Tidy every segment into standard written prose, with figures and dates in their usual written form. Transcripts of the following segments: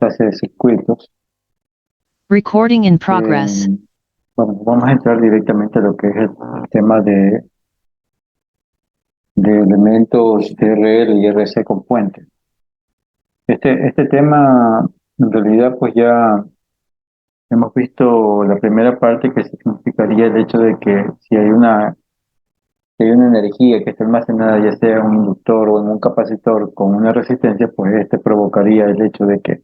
clase de circuitos. Recording in progress. Bueno, vamos a entrar directamente a lo que es el tema de elementos TRL y RC con puente. Este tema, en realidad, pues ya hemos visto la primera parte, que significaría el hecho de que si hay una energía que está almacenada, ya sea en un inductor o en un capacitor con una resistencia, pues este provocaría el hecho de que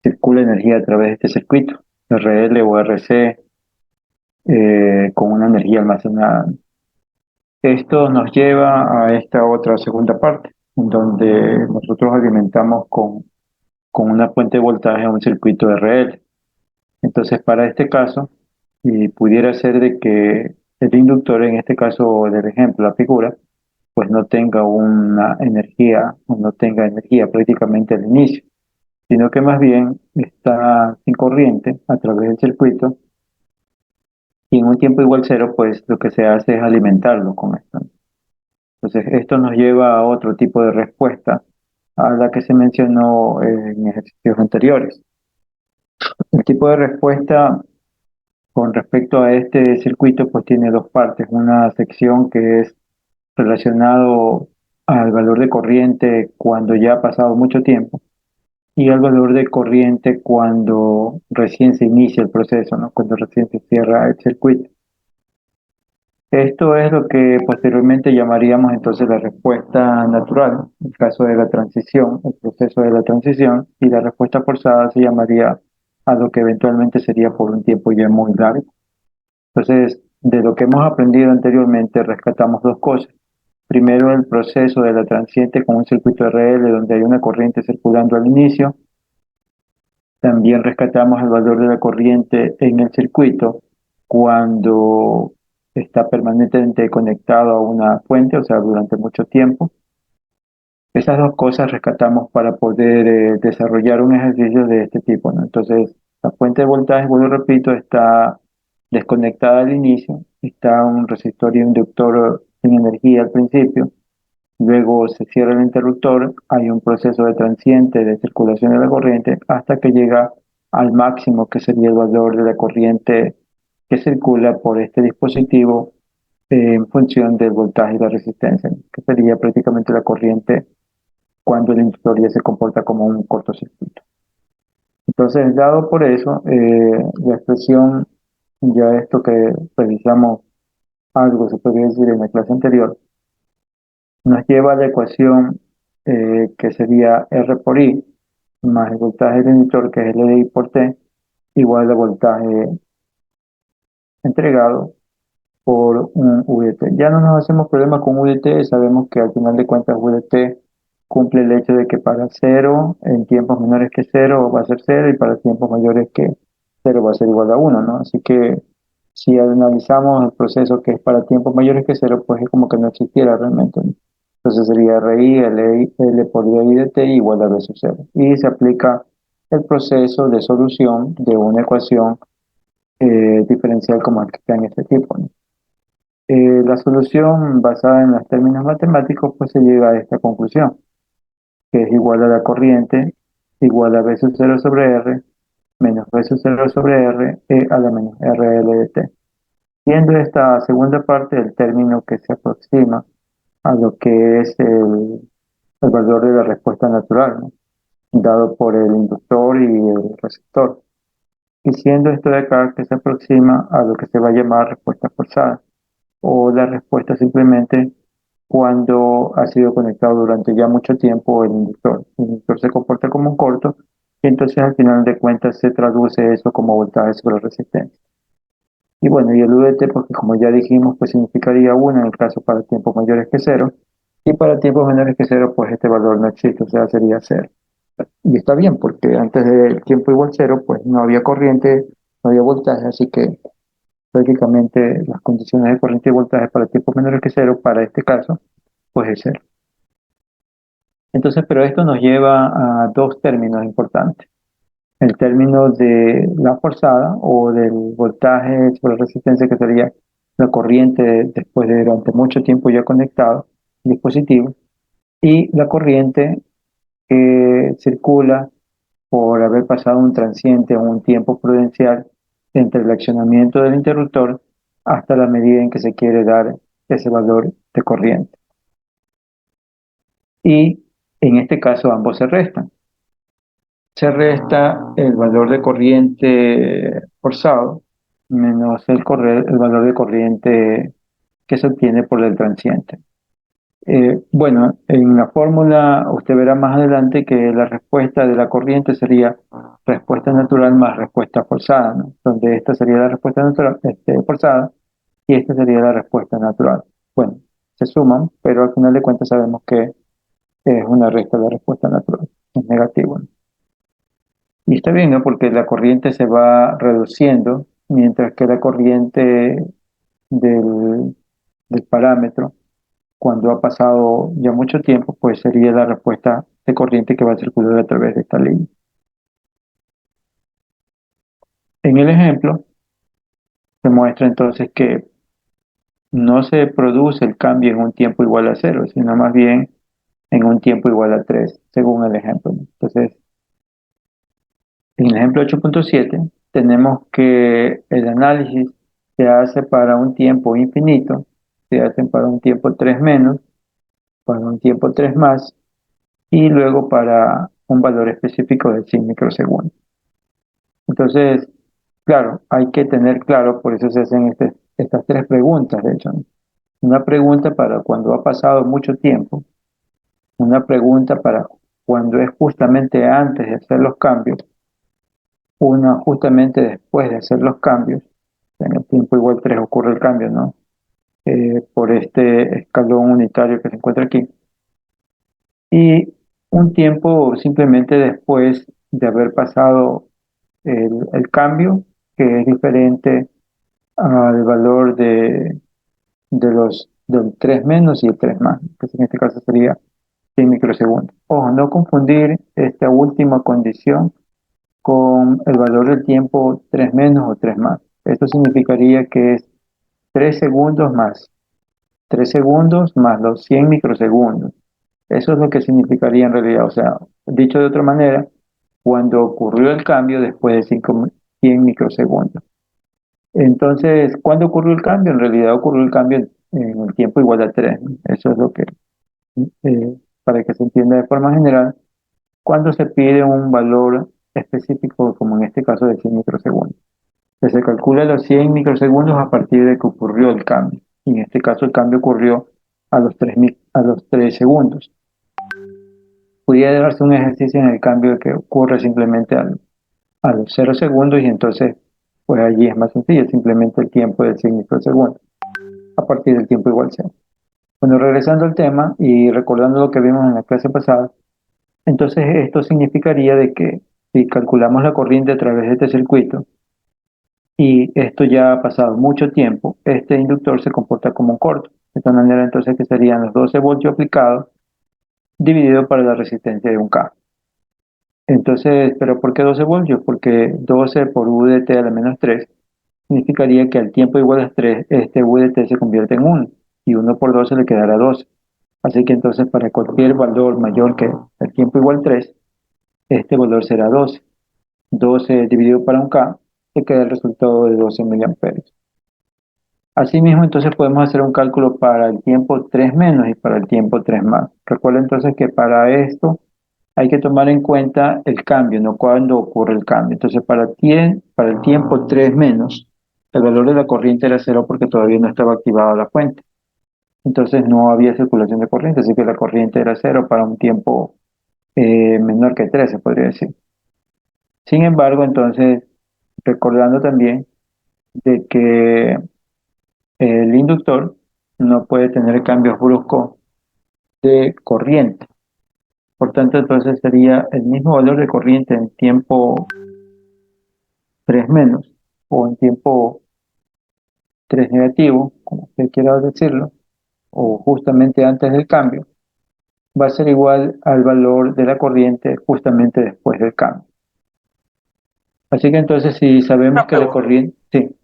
circula energía a través de este circuito, RL o RC, con una energía almacenada. Esto nos lleva a esta otra segunda parte, en donde nosotros alimentamos con una fuente de voltaje a un circuito RL. Entonces, para este caso, y pudiera ser de que el inductor, en este caso del ejemplo, la figura, pues no tenga una energía, o no tenga energía prácticamente al inicio, sino que más bien está sin corriente a través del circuito, y en un tiempo igual cero, pues lo que se hace es alimentarlo con esto. Entonces, esto nos lleva a otro tipo de respuesta a la que se mencionó en ejercicios anteriores. El tipo de respuesta con respecto a este circuito, pues tiene dos partes. Una sección que es relacionado al valor de corriente cuando ya ha pasado mucho tiempo, y al valor de corriente cuando recién se inicia el proceso, ¿no? Cuando recién se cierra el circuito. Esto es lo que posteriormente llamaríamos entonces la respuesta natural, el caso de la transición, el proceso de la transición, y la respuesta forzada se llamaría a lo que eventualmente sería por un tiempo ya muy largo. Entonces, de lo que hemos aprendido anteriormente, rescatamos dos cosas. Primero, el proceso de la transiente con un circuito RL donde hay una corriente circulando al inicio. También rescatamos el valor de la corriente en el circuito cuando está permanentemente conectado a una fuente, o sea, durante mucho tiempo. Esas dos cosas rescatamos para poder desarrollar un ejercicio de este tipo, ¿no? Entonces, la fuente de voltaje, vuelvo y repito, está desconectada al inicio, está un resistor y un inductor sin energía al principio. Luego se cierra el interruptor, hay un proceso de transiente de circulación de la corriente hasta que llega al máximo, que sería el valor de la corriente que circula por este dispositivo en función del voltaje y la resistencia, que sería prácticamente la corriente cuando el inductor ya se comporta como un cortocircuito. Entonces, dado por eso, la expresión, ya esto que revisamos algo, se podría decir en la clase anterior, nos lleva a la ecuación que sería R por I más el voltaje del inductor, que es L de I por T, igual al voltaje entregado por un VT. Ya no nos hacemos problema con VT, sabemos que al final de cuentas VT cumple el hecho de que para cero, en tiempos menores que cero va a ser cero, y para tiempos mayores que cero va a ser igual a uno, ¿no? Así que si analizamos el proceso que es para tiempos mayores que cero, pues es como que no existiera realmente, ¿no? Entonces sería RI, L por I de T igual a B sub cero. Y se aplica el proceso de solución de una ecuación diferencial como el que está en este tipo, ¿no? La solución basada en los términos matemáticos, pues se llega a esta conclusión, que es igual a la corriente igual a B sub 0 sobre R menos B sub 0 sobre R a la menos RL de T. Siendo esta segunda parte el término que se aproxima a lo que es el valor de la respuesta natural, ¿no? Dado por el inductor y el receptor. Y siendo esto de acá que se aproxima a lo que se va a llamar respuesta forzada, o la respuesta simplemente cuando ha sido conectado durante ya mucho tiempo el inductor. El inductor se comporta como un corto, y entonces al final de cuentas se traduce eso como voltaje sobre resistencia. Y bueno, y el VT, porque como ya dijimos, pues significaría 1 en el caso para tiempos mayores que cero, y para tiempos menores que cero, pues este valor no existe, o sea, sería cero. Y está bien, porque antes del tiempo igual cero, pues no había corriente, no había voltaje, así que prácticamente las condiciones de corriente y voltaje para tiempos menores que cero, para este caso, pues es cero. Entonces, pero esto nos lleva a dos términos importantes. El término de la forzada o del voltaje sobre resistencia, que sería la corriente después de durante mucho tiempo ya conectado al dispositivo, y la corriente que circula por haber pasado un transiente o un tiempo prudencial entre el accionamiento del interruptor hasta la medida en que se quiere dar ese valor de corriente. Y en este caso ambos se restan. Se resta el valor de corriente forzado menos el valor de corriente que se obtiene por el transiente. Bueno, en la fórmula usted verá más adelante que la respuesta de la corriente sería respuesta natural más respuesta forzada, ¿no? Donde esta sería la respuesta natural, forzada, y esta sería la respuesta natural. Bueno, se suman, pero al final de cuentas sabemos que es una resta de la respuesta natural, es negativo, ¿no? Y está bien, ¿no? Porque la corriente se va reduciendo, mientras que la corriente del, del parámetro, cuando ha pasado ya mucho tiempo, pues sería la respuesta de corriente que va a circular a través de esta línea. En el ejemplo, se muestra entonces que no se produce el cambio en un tiempo igual a cero, sino más bien en un tiempo igual a 3, según el ejemplo, ¿no? Entonces, en el ejemplo 8.7, tenemos que el análisis se hace para un tiempo infinito, se hace para un tiempo 3 menos, para un tiempo 3 más, y luego para un valor específico de 100 microsegundos. Entonces, claro, hay que tener claro, por eso se hacen estas tres preguntas, de hecho, ¿no? Una pregunta para cuando ha pasado mucho tiempo, una pregunta para cuando es justamente antes de hacer los cambios, una justamente después de hacer los cambios. En el tiempo igual 3 ocurre el cambio, ¿no? Por este escalón unitario que se encuentra aquí. Y un tiempo simplemente después de haber pasado el cambio, que es diferente al valor del 3 menos y el 3 más, que en este caso sería 100 microsegundos. Ojo, no confundir esta última condición con el valor del tiempo 3 menos o 3 más. Esto significaría que es 3 segundos más 3 segundos más los 100 microsegundos. Eso es lo que significaría en realidad. O sea, dicho de otra manera, cuando ocurrió el cambio después de 100 microsegundos. Entonces, ¿cuándo ocurrió el cambio? En realidad ocurrió el cambio en el tiempo igual a 3, ¿no? Eso es lo que, para que se entienda de forma general, cuando se pide un valor específico, como en este caso de 100 microsegundos. Que se calcula los 100 microsegundos a partir de que ocurrió el cambio. Y en este caso el cambio ocurrió a los 3 segundos. Pudiera darse un ejercicio en el cambio que ocurre simplemente a los 0 segundos y entonces pues allí es más sencillo, simplemente el tiempo de 100 microsegundos a partir del tiempo igual 0. Bueno, regresando al tema y recordando lo que vimos en la clase pasada, entonces esto significaría de que si calculamos la corriente a través de este circuito, y esto ya ha pasado mucho tiempo, este inductor se comporta como un corto. De esta manera entonces que serían los 12 voltios aplicados dividido para la resistencia de un K. Entonces, ¿pero por qué 12 voltios? Porque 12 por U de t a la menos 3 significaría que al tiempo igual a 3, este U de t se convierte en 1 y 1 por 12 le quedará 12. Así que entonces para cualquier valor mayor que el tiempo igual 3, este valor será 12. 12 dividido para un K, se queda el resultado de 12 miliamperios. Asimismo, entonces podemos hacer un cálculo para el tiempo 3 menos y para el tiempo 3 más. Recuerda entonces que para esto hay que tomar en cuenta el cambio, no cuándo ocurre el cambio. Entonces, para el tiempo 3 menos, el valor de la corriente era 0 porque todavía no estaba activada la fuente. Entonces no había circulación de corriente, así que la corriente era 0 para un tiempo menor que 3, se podría decir. Sin embargo, entonces, recordando también de que el inductor no puede tener cambios bruscos de corriente. Por tanto, entonces sería el mismo valor de corriente en tiempo 3 menos o en tiempo 3 negativo, como usted quiera decirlo, o justamente antes del cambio, va a ser igual al valor de la corriente justamente después del cambio. Así que entonces si sabemos Una que la pregunta. corriente...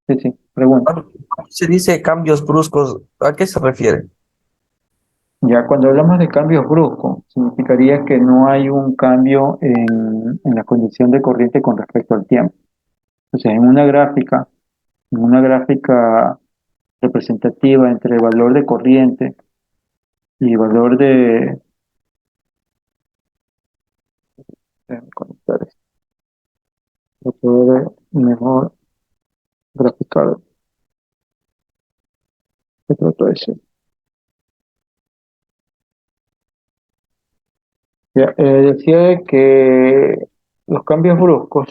Sí, pregunta. Cuando se dice cambios bruscos, ¿a qué se refiere? Ya cuando hablamos de cambios bruscos, significaría que no hay un cambio en la condición de corriente con respecto al tiempo. Entonces, en una gráfica representativa entre el valor de corriente y el valor de... déjame conectar esto, para poder mejor graficar qué trato de decir. Ya, decía que los cambios bruscos,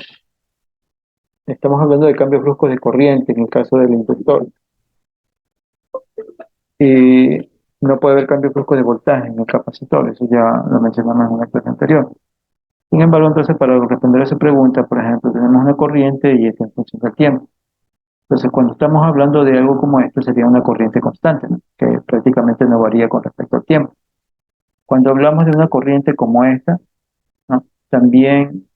estamos hablando de cambios bruscos de corriente en el caso del inductor, y no puede haber cambios bruscos de voltaje en el capacitor, eso ya lo mencionamos en una clase anterior. Sin embargo, entonces, para responder a esa pregunta, por ejemplo, tenemos una corriente y está en función del tiempo. Entonces, cuando estamos hablando de algo como esto, sería una corriente constante, ¿no? Que prácticamente no varía con respecto al tiempo. Cuando hablamos de una corriente como esta, ¿no? También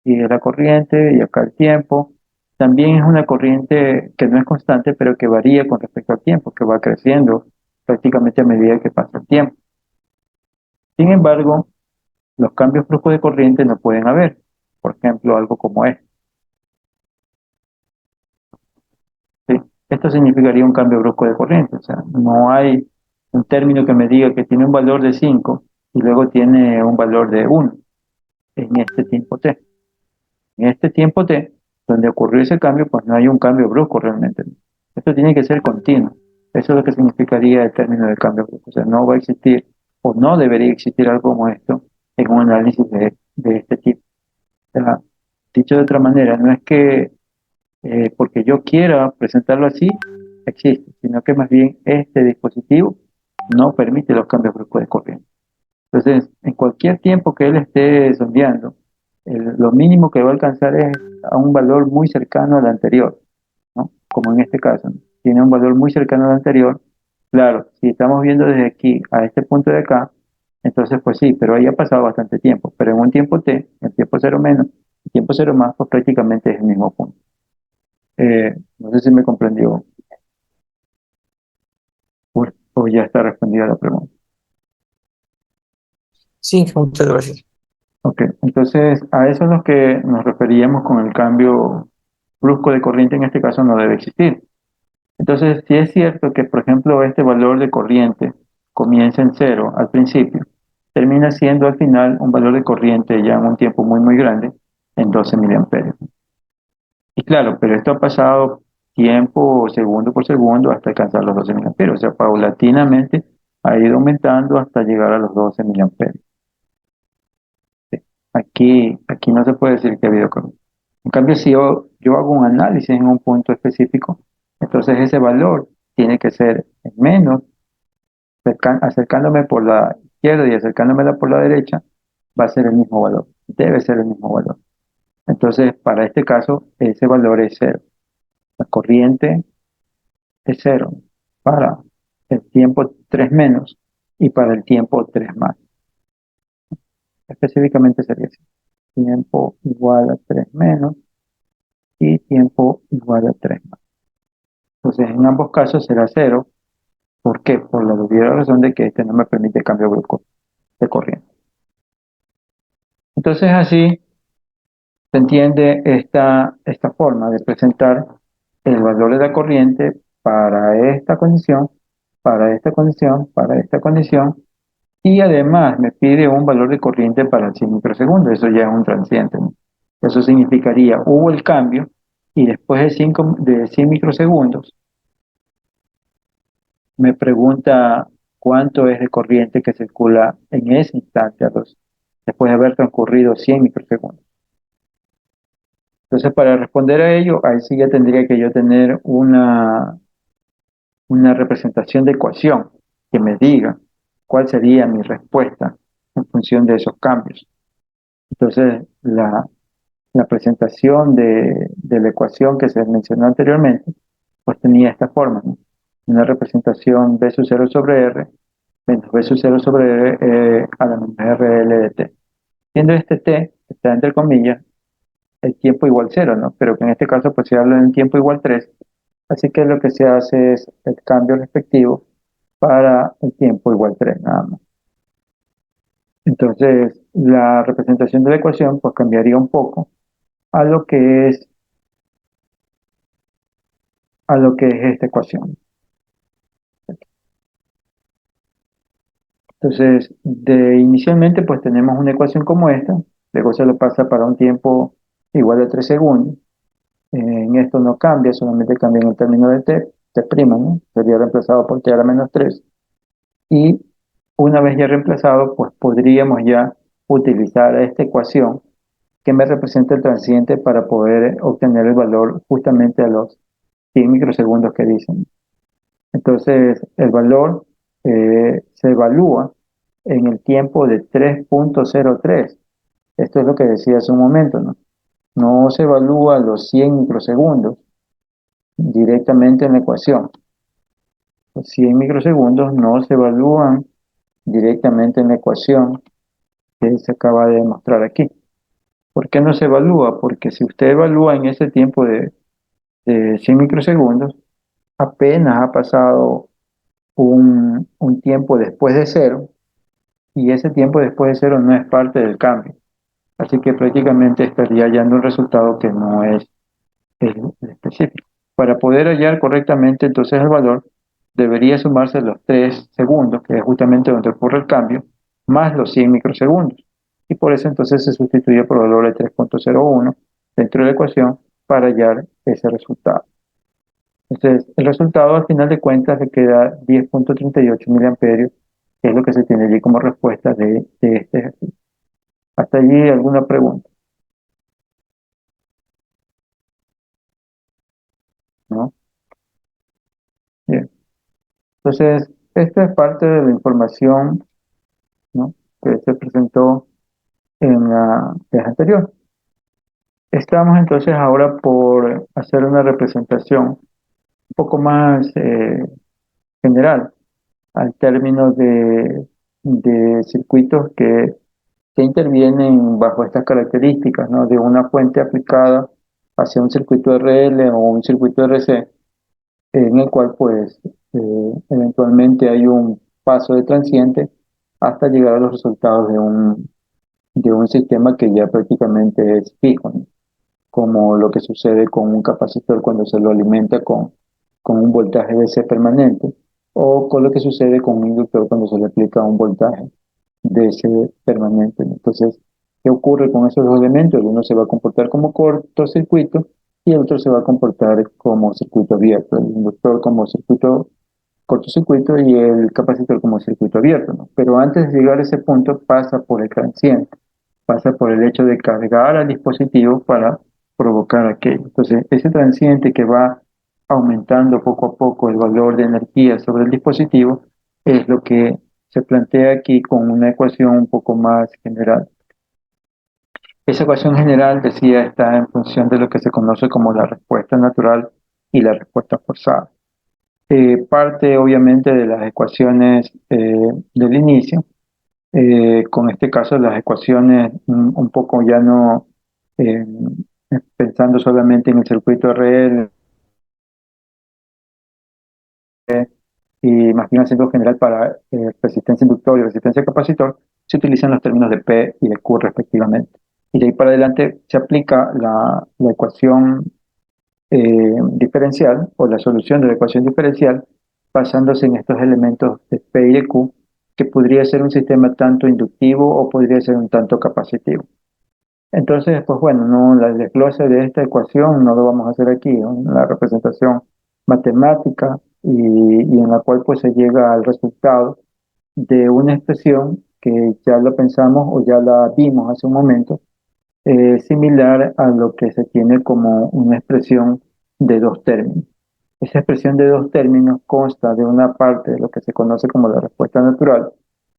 sigue la corriente y acá el tiempo. También es una corriente que no es constante, pero que varía con respecto al tiempo, que va creciendo prácticamente a medida que pasa el tiempo. Sin embargo, los cambios bruscos de corriente no pueden haber. Por ejemplo, algo como esto. ¿Sí? Esto significaría un cambio brusco de corriente. O sea, no hay un término que me diga que tiene un valor de 5 y luego tiene un valor de 1 en este tiempo t. En este tiempo t, donde ocurrió ese cambio, pues no hay un cambio brusco realmente. Esto tiene que ser continuo. Eso es lo que significaría el término de cambio brusco. O sea, no va a existir o no debería existir algo como esto en un análisis de este tipo. O sea, dicho de otra manera, no es que porque yo quiera presentarlo así, existe, sino que más bien este dispositivo no permite los cambios bruscos de corriente. Entonces, en cualquier tiempo que él esté sondeando, lo mínimo que va a alcanzar es a un valor muy cercano al anterior, ¿no? Como en este caso, ¿no? Tiene un valor muy cercano al anterior. Claro, si estamos viendo desde aquí a este punto de acá, entonces pues sí, pero ahí ha pasado bastante tiempo. Pero en un tiempo t, el tiempo cero menos, el tiempo cero más, pues prácticamente es el mismo punto. No sé si me comprendió o ya está respondida la pregunta. Sí, muchas gracias. Ok, entonces a eso es lo que nos referíamos con el cambio brusco de corriente, en este caso no debe existir. Entonces, si es cierto que, por ejemplo, este valor de corriente comienza en cero al principio, termina siendo al final un valor de corriente ya en un tiempo muy, muy grande, en 12 miliamperios. Y claro, pero esto ha pasado tiempo, segundo por segundo, hasta alcanzar los 12 miliamperios. O sea, paulatinamente ha ido aumentando hasta llegar a los 12 miliamperios. Aquí no se puede decir que ha habido cambio. En cambio, si yo hago un análisis en un punto específico, entonces ese valor tiene que ser menos, acercándome por la izquierda y acercándome por la derecha, va a ser el mismo valor. Debe ser el mismo valor. Entonces, para este caso, ese valor es cero. La corriente es cero para el tiempo 3 menos y para el tiempo 3 más. Específicamente sería así. Tiempo igual a 3 menos y tiempo igual a 3 más. Entonces, en ambos casos será cero. ¿Por qué? Por la obvia razón de que este no me permite cambio brusco de corriente. Entonces, así se entiende esta forma de presentar el valor de la corriente para esta condición, para esta condición, para esta condición, y además me pide un valor de corriente para 100 microsegundos. Eso ya es un transiente, ¿no? Eso significaría, hubo el cambio, y después de 100 microsegundos, me pregunta cuánto es de corriente que circula en ese instante, después de haber transcurrido 100 microsegundos. Entonces, para responder a ello, ahí sí ya tendría que yo tener una representación de ecuación que me diga cuál sería mi respuesta en función de esos cambios. Entonces, la presentación de la ecuación que se mencionó anteriormente, pues tenía esta forma, ¿no? Una representación B sub 0 sobre R menos B sub 0 sobre a la menos RL de T. Siendo este T, que está entre comillas, el tiempo igual cero, ¿no? Pero que en este caso pues se habla del tiempo igual 3. Así que lo que se hace es el cambio respectivo para el tiempo igual 3 nada más. Entonces, la representación de la ecuación pues cambiaría un poco a lo que es esta ecuación. Entonces, inicialmente pues tenemos una ecuación como esta, luego se lo pasa para un tiempo igual a 3 segundos. En esto no cambia, solamente cambia en el término de t', ¿no? Sería reemplazado por t a la menos 3. Y una vez ya reemplazado, pues podríamos ya utilizar esta ecuación que me representa el transiente para poder obtener el valor justamente a los 100 microsegundos que dicen. Entonces, el valor se evalúa en el tiempo de 3.03. Esto es lo que decía hace un momento, ¿no? No se evalúa los 100 microsegundos directamente en la ecuación. Los 100 microsegundos no se evalúan directamente en la ecuación que se acaba de demostrar aquí. ¿Por qué no se evalúa? Porque si usted evalúa en ese tiempo de 100 microsegundos, apenas ha pasado un tiempo después de cero, y ese tiempo después de cero no es parte del cambio. Así que prácticamente estaría hallando un resultado que no es el específico. Para poder hallar correctamente entonces el valor, debería sumarse los 3 segundos, que es justamente donde ocurre el cambio, más los 100 microsegundos. Y por eso entonces se sustituye por el valor de 3.01 dentro de la ecuación para hallar ese resultado. Entonces, el resultado al final de cuentas le queda 10.38 miliamperios, que es lo que se tiene allí como respuesta de este ejercicio. ¿Hasta allí alguna pregunta? ¿No? Bien. Entonces, esta es parte de la información, ¿no?, que se presentó en la vez anterior. Estamos entonces ahora por hacer una representación un poco más general al término de circuitos que intervienen bajo estas características, ¿no? De una fuente aplicada hacia un circuito RL o un circuito RC, en el cual pues eventualmente hay un paso de transiente hasta llegar a los resultados de un sistema que ya prácticamente es fijo, ¿no? Como lo que sucede con un capacitor cuando se lo alimenta con un voltaje DC permanente, o con lo que sucede con un inductor cuando se le aplica un voltaje DC permanente. Entonces, ¿qué ocurre con esos dos elementos? Uno se va a comportar como cortocircuito y el otro se va a comportar como circuito abierto, el inductor como circuito cortocircuito y el capacitor como circuito abierto, ¿no? Pero antes de llegar a ese punto pasa por el transiente, pasa por el hecho de cargar al dispositivo para provocar aquello. Entonces, ese transiente que va aumentando poco a poco el valor de energía sobre el dispositivo es lo que se plantea aquí con una ecuación un poco más general. Esa ecuación general, decía, está en función de lo que se conoce como la respuesta natural y la respuesta forzada. Parte obviamente de las ecuaciones del inicio, con este caso las ecuaciones un poco ya no eh, pensando solamente en el circuito RL y más bien haciendo general para resistencia inductor y resistencia capacitor, se utilizan los términos de P y de Q respectivamente. Y de ahí para adelante se aplica la ecuación diferencial o la solución de la ecuación diferencial basándose en estos elementos de P y de Q, que podría ser un sistema tanto inductivo o podría ser un tanto capacitivo. Entonces, pues bueno, no, la desglose de esta ecuación no lo vamos a hacer aquí, ¿no? La representación matemática y en la cual pues se llega al resultado de una expresión que ya lo pensamos o ya la vimos hace un momento, similar a lo que se tiene como una expresión de dos términos. Esa expresión de dos términos consta de una parte de lo que se conoce como la respuesta natural,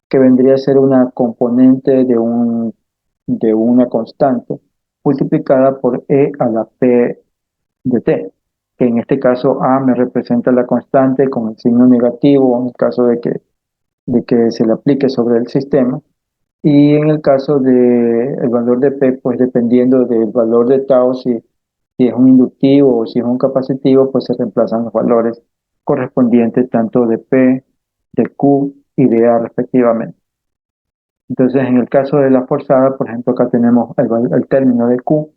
que vendría a ser una componente de una constante multiplicada por e a la p de t, que en este caso a me representa la constante con el signo negativo en el caso de que se le aplique sobre el sistema, y en el caso del valor de P, pues dependiendo del valor de tau, si es un inductivo o si es un capacitivo, pues se reemplazan los valores correspondientes tanto de P de Q y de A respectivamente. Entonces, en el caso de la forzada, por ejemplo, acá tenemos el término de Q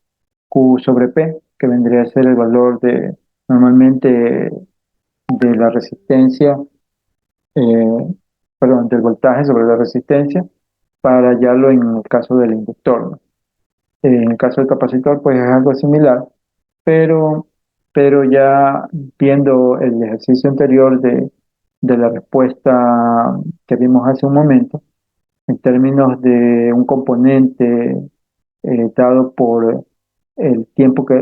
sobre P, que vendría a ser el valor de normalmente de la resistencia, eh, perdón, del voltaje sobre la resistencia, para hallarlo en el caso del inductor, ¿no? En el caso del capacitor, pues es algo similar, pero, pero ya viendo el ejercicio anterior de la respuesta que vimos hace un momento, en términos de un componente dado por el tiempo que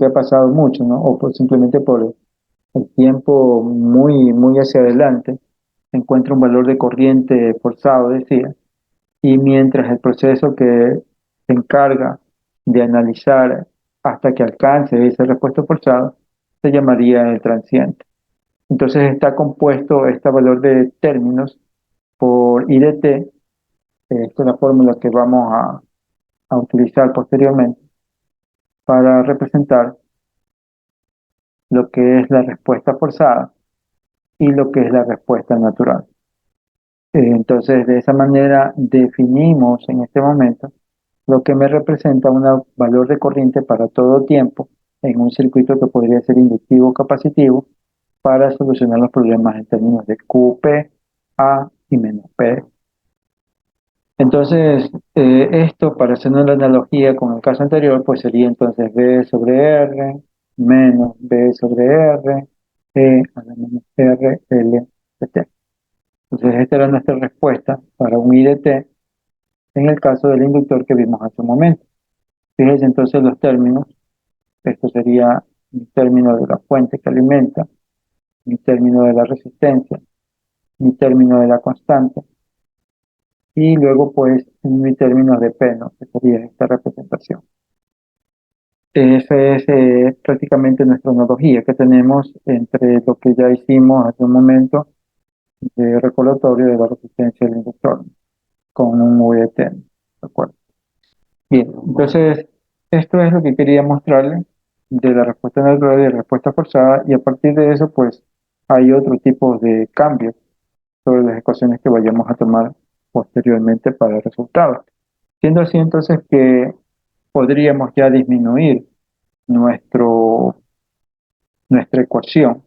ha pasado mucho, ¿no? O simplemente por el tiempo muy hacia adelante, se encuentra un valor de corriente forzado, decía, y mientras el proceso que se encarga de analizar hasta que alcance ese repuesto forzado, se llamaría el transiente. Entonces está compuesto este valor de términos por I de t, esta es la fórmula que vamos a utilizar posteriormente para representar lo que es la respuesta forzada y lo que es la respuesta natural. Entonces, de esa manera definimos en este momento lo que me representa un valor de corriente para todo tiempo en un circuito que podría ser inductivo o capacitivo para solucionar los problemas en términos de QP, A y menos P. Entonces, esto, para hacer una analogía con el caso anterior, pues sería entonces B sobre R menos B sobre R, E a la menos R, L de T. Entonces, esta era nuestra respuesta para un I de T en el caso del inductor que vimos hace un momento. Fíjense entonces los términos. Esto sería mi término de la fuente que alimenta, mi término de la resistencia, mi término de la constante, y luego pues mi término de P, ¿no? Que sería esta representación. Esa es prácticamente nuestra analogía que tenemos entre lo que ya hicimos hace un momento de recordatorio de la resistencia del inductor con un VT, ¿de acuerdo? Bien, entonces esto es lo que quería mostrarle de la respuesta natural y de la respuesta forzada, y a partir de eso pues hay otro tipo de cambios sobre las ecuaciones que vayamos a tomar posteriormente para el resultado. Siendo así entonces que podríamos ya disminuir nuestro, nuestra ecuación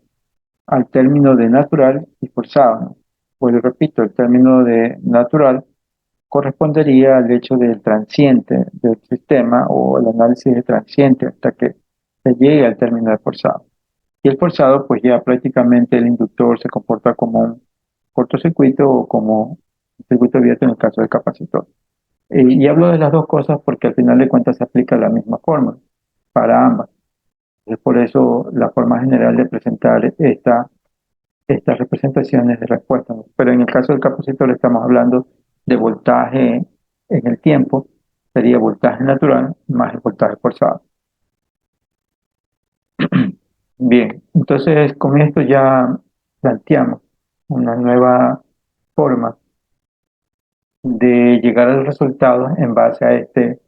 al término de natural y forzado, ¿no? Pues repito, el término de natural correspondería al hecho del transiente del sistema o el análisis de transiente hasta que se llegue al término de forzado. Y el forzado, pues ya prácticamente el inductor se comporta como un cortocircuito o como un circuito abierto en el caso del capacitor. Y hablo de las dos cosas porque al final de cuentas se aplica la misma fórmula para ambas. Es por eso la forma general de presentar estas representaciones de respuesta, ¿no? Pero en el caso del capacitor estamos hablando de voltaje en el tiempo, sería voltaje natural más el voltaje forzado. Bien, entonces con esto ya planteamos una nueva forma de llegar al resultado en base a este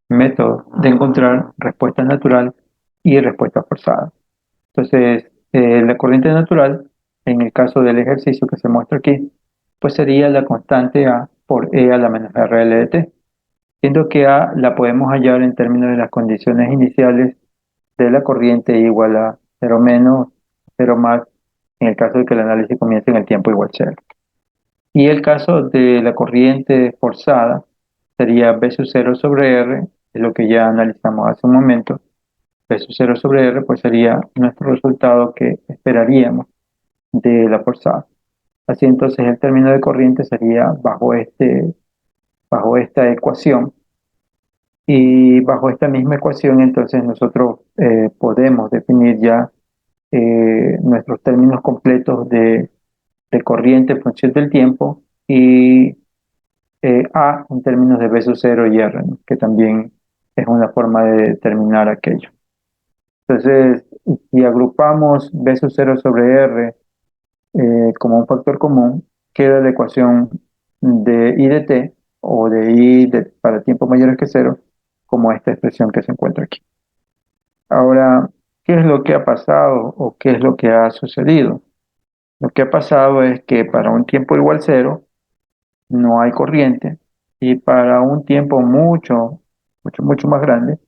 método de encontrar respuesta natural y respuesta forzada. Entonces, la corriente natural, en el caso del ejercicio que se muestra aquí, pues sería la constante A por E a la menos RL de t, siendo que A la podemos hallar en términos de las condiciones iniciales de la corriente igual a cero menos, cero más, en el caso de que el análisis comience en el tiempo igual cero. Y el caso de la corriente forzada sería B sub 0 sobre R, es lo que ya analizamos hace un momento. B sub 0 sobre R pues sería nuestro resultado que esperaríamos de la forzada. Así entonces el término de corriente sería bajo esta ecuación, y bajo esta misma ecuación entonces nosotros podemos definir ya nuestros términos completos de corriente en función del tiempo y A en términos de B sub 0 y R, ¿no? Que también es una forma de determinar aquello. Entonces, si agrupamos B sub 0 sobre R como un factor común, queda la ecuación de I de t o de para tiempos mayores que cero, como esta expresión que se encuentra aquí. Ahora, ¿qué es lo que ha pasado o qué es lo que ha sucedido? Lo que ha pasado es que para un tiempo igual cero no hay corriente y para un tiempo mucho más grande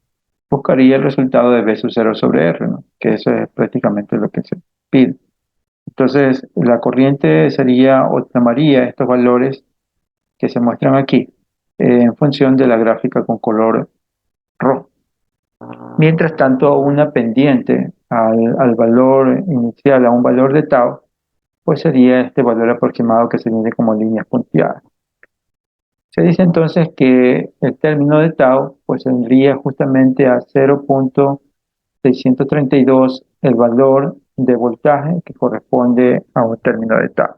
buscaría el resultado de B sub cero sobre R, ¿no? Que eso es prácticamente lo que se pide. Entonces, la corriente sería o tomaría estos valores que se muestran aquí en función de la gráfica con color rojo. Mientras tanto, una pendiente al valor inicial, a un valor de tau, pues sería este valor aproximado que se mide como líneas punteadas. Se dice entonces que el término de tau pues tendría justamente a 0,632 el valor de voltaje que corresponde a un término de tau.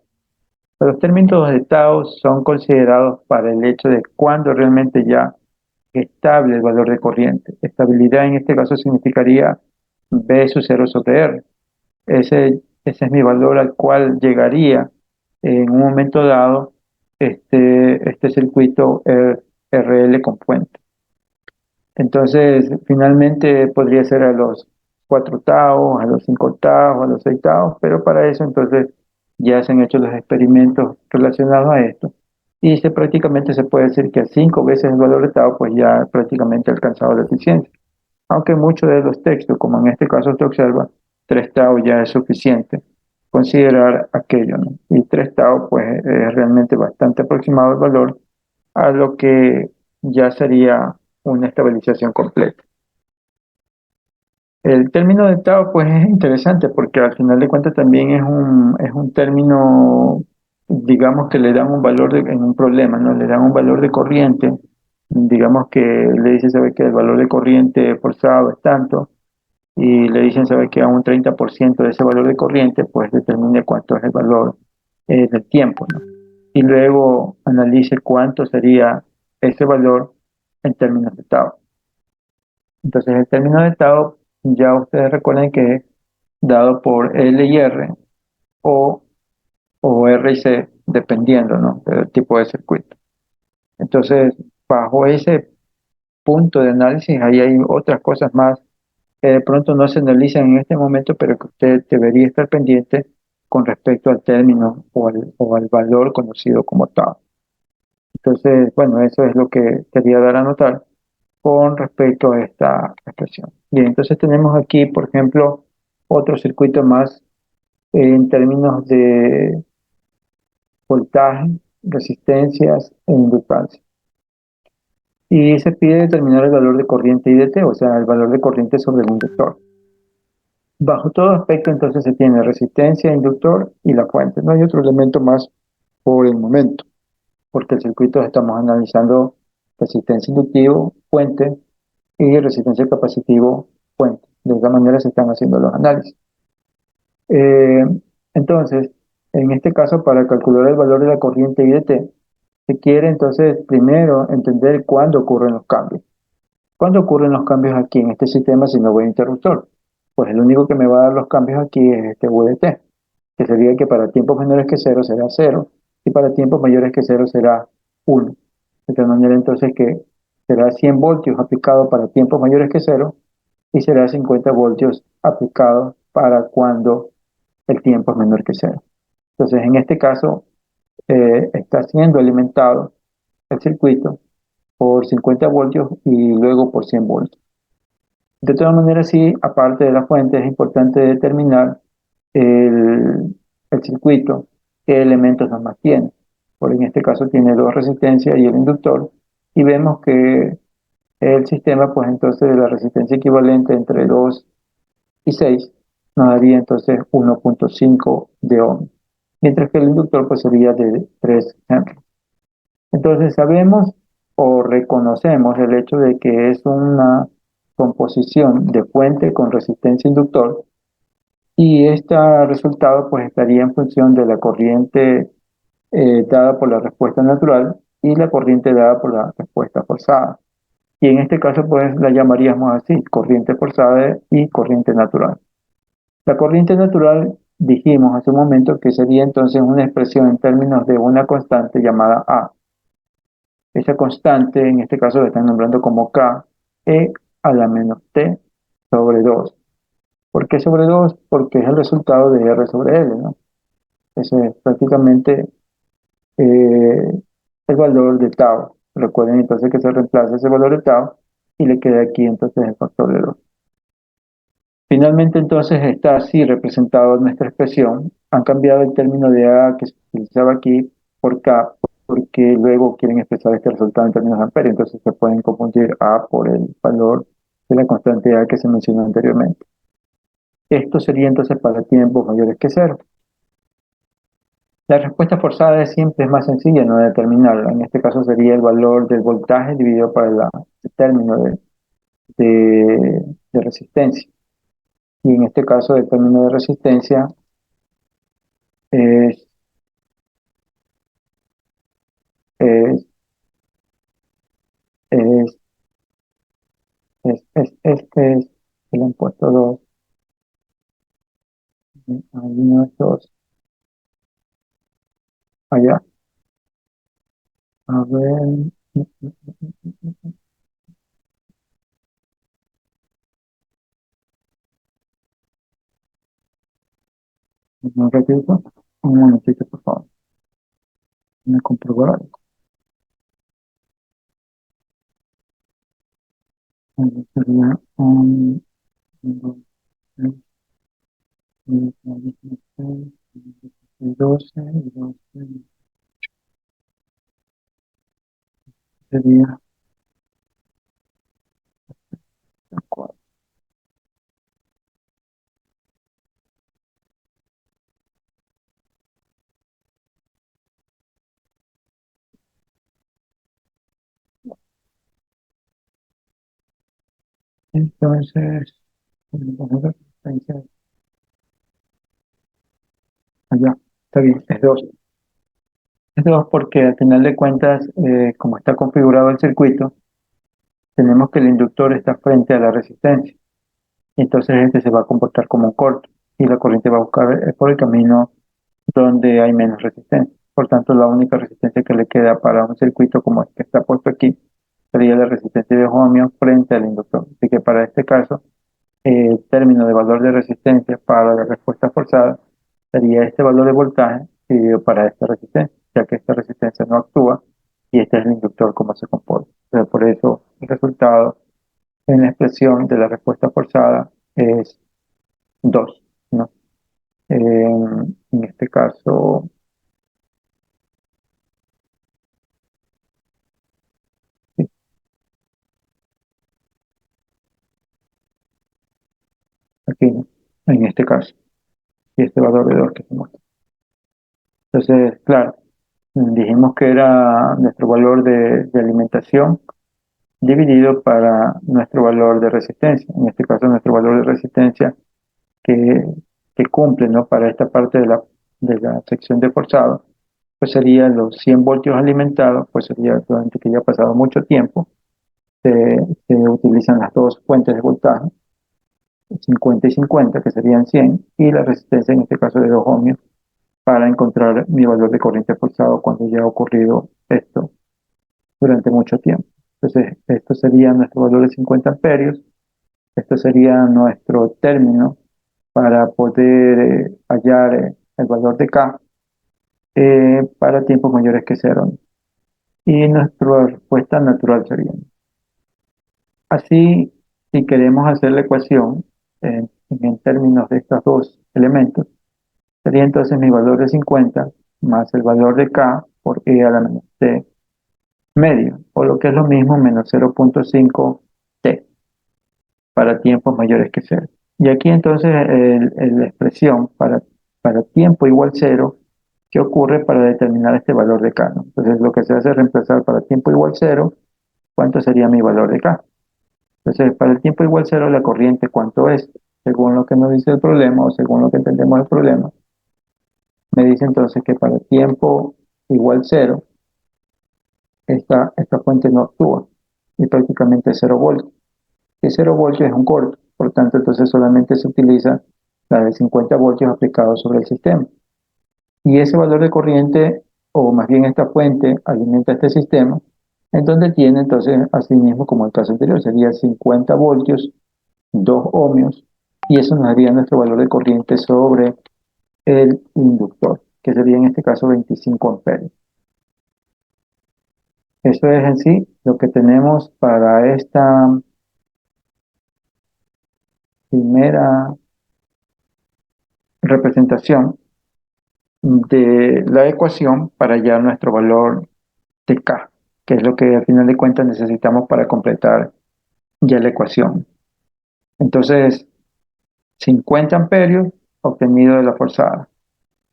Los términos de tau son considerados para el hecho de cuándo realmente ya es estable el valor de corriente. Estabilidad en este caso significaría B sub 0 sobre R. Ese es mi valor al cual llegaría en un momento dado este circuito RL con fuente. Entonces, finalmente podría ser a los 4 taos, a los 5 taos, a los 6 taos, pero para eso entonces ya se han hecho los experimentos relacionados a esto. Y prácticamente se puede decir que a 5 veces el valor de tau, pues ya prácticamente ha alcanzado la eficiencia. Aunque muchos de los textos, como en este caso se observa, 3 tau ya es suficiente considerar aquello, ¿no? Y 3 tau, pues es realmente bastante aproximado el valor a lo que ya sería una estabilización completa. El término de tau, pues es interesante porque al final de cuentas también es un término, digamos que le dan un valor en un problema, ¿no? Le dan un valor de corriente, digamos que le dicen, sabe que el valor de corriente forzado es tanto, y le dicen, sabe que a un 30% de ese valor de corriente, pues determine cuánto es el valor del tiempo, ¿no? Y luego analice cuánto sería ese valor en términos de tau. Entonces, el término de tau, ya ustedes recuerden que es dado por L y R o, o R y C, dependiendo, ¿no?, del tipo de circuito. Entonces, bajo ese punto de análisis, ahí hay otras cosas más que de pronto no se analizan en este momento, pero que usted debería estar pendiente con respecto al término o al valor conocido como tau. Entonces, bueno, eso es lo que quería dar a notar con respecto a esta expresión. Bien, entonces tenemos aquí, por ejemplo, otro circuito más en términos de voltaje, resistencias e inductancia. Y se pide determinar el valor de corriente IDT, o sea, el valor de corriente sobre el inductor. Bajo todo aspecto, entonces se tiene resistencia, inductor y la fuente. No hay otro elemento más por el momento, porque el circuito estamos analizando resistencia inductivo, fuente y resistencia capacitivo, fuente. De esta manera se están haciendo los análisis. Eh, entonces, en este caso, para calcular el valor de la corriente IDT, se quiere entonces primero entender cuándo ocurren los cambios. ¿Cuándo ocurren los cambios aquí en este sistema si no voy a interruptor? Pues el único que me va a dar los cambios aquí es este VDT, que sería que para tiempos menores que cero será cero y para tiempos mayores que cero será 1. De tal manera entonces que será 100 voltios aplicados para tiempos mayores que cero y será 50 voltios aplicados para cuando el tiempo es menor que cero. Entonces, en este caso, está siendo alimentado el circuito por 50 voltios y luego por 100 voltios. De todas maneras, sí, aparte de la fuente, es importante determinar el circuito, qué elementos nomás tiene. Por en este caso tiene dos resistencias y el inductor, y vemos que el sistema, pues entonces de la resistencia equivalente entre 2 y 6 nos daría entonces 1,5 de ohm, mientras que el inductor pues sería de 3 Henry. Entonces sabemos o reconocemos el hecho de que es una composición de fuente con resistencia inductor y este resultado pues estaría en función de la corriente dada por la respuesta natural y la corriente dada por la respuesta forzada. Y en este caso pues la llamaríamos así, corriente forzada y corriente natural. La corriente natural dijimos hace un momento que sería entonces una expresión en términos de una constante llamada A. Esa constante, en este caso la están nombrando como K, E a la menos T sobre 2. ¿Por qué sobre 2? Porque es el resultado de R sobre L, ¿no? Ese es prácticamente el valor de tau. Recuerden entonces que se reemplaza ese valor de tau y le queda aquí entonces el factor de 2. Finalmente entonces está así representado en nuestra expresión. Han cambiado el término de A que se utilizaba aquí por K, porque luego quieren expresar este resultado en términos de amperios, entonces se pueden confundir A por el valor de la constante A que se mencionó anteriormente. Esto sería entonces para tiempos mayores que cero. La respuesta forzada siempre es más sencilla, no determinarla. En este caso sería el valor del voltaje dividido por el término de resistencia. Y en este caso el término de resistencia es, es, es, este es el impuesto 2. Ahí no es 2. Allá. A ver. Un ratito. Un momentito, por favor. Me comprobar algo. Ahí sería un, dos, tres, 12, 12 sería 4. Entonces, vamos a ver, resistencia, allá, está bien, es 2. Es 2 porque al final de cuentas, como está configurado el circuito, tenemos que el inductor está frente a la resistencia. Entonces este se va a comportar como un corto y la corriente va a buscar por el camino donde hay menos resistencia. Por tanto, la única resistencia que le queda para un circuito como este que está puesto aquí sería la resistencia de ohmio frente al inductor. Así que para este caso, el término de valor de resistencia para la respuesta forzada sería este valor de voltaje dividido para esta resistencia, ya que esta resistencia no actúa y este es el inductor como se comporta. O sea, por eso el resultado en la expresión de la respuesta forzada es 2, ¿no? En este caso, sí, aquí, ¿no? En este caso, y este valor de 2 que se muestra. Entonces, claro, dijimos que era nuestro valor de alimentación dividido para nuestro valor de resistencia. En este caso, nuestro valor de resistencia que, que cumple, ¿no? Para esta parte de la sección de forzado, pues sería los 100 voltios alimentados, pues sería durante que ya ha pasado mucho tiempo, se utilizan las dos fuentes de voltaje, 50 y 50, que serían 100, y la resistencia en este caso de 2 ohmios, para encontrar mi valor de corriente forzado cuando ya ha ocurrido esto durante mucho tiempo. Entonces, esto sería nuestro valor de 50 amperios. Esto sería nuestro término para poder hallar el valor de K para tiempos mayores que cero. Y nuestra respuesta natural sería. Así, si queremos hacer la ecuación en términos de estos dos elementos, sería entonces mi valor de 50 más el valor de K por E a la menos T medio, o lo que es lo mismo, menos 0.5 T para tiempos mayores que cero. Y aquí entonces la expresión para tiempo igual cero, ¿qué ocurre para determinar este valor de K, ¿no? Entonces lo que se hace es reemplazar para tiempo igual cero, ¿cuánto sería mi valor de K? Entonces, para el tiempo igual cero, la corriente, ¿cuánto es? Según lo que nos dice el problema o según lo que entendemos el problema, me dice entonces que para el tiempo igual cero, esta fuente no actúa y prácticamente 0 voltios. Y 0 voltios es un corto, por tanto, entonces solamente se utiliza la de 50 voltios aplicado sobre el sistema. Y ese valor de corriente, o más bien esta fuente, alimenta este sistema, en donde tiene entonces, así mismo como el caso anterior, sería 50 voltios, 2 ohmios, y eso nos daría nuestro valor de corriente sobre el inductor. que sería en este caso 25 amperios. Eso es en sí lo que tenemos para esta primera representación de la ecuación para hallar nuestro valor de K, que es lo que al final de cuentas necesitamos para completar ya la ecuación. Entonces, 50 amperios obtenido de la forzada,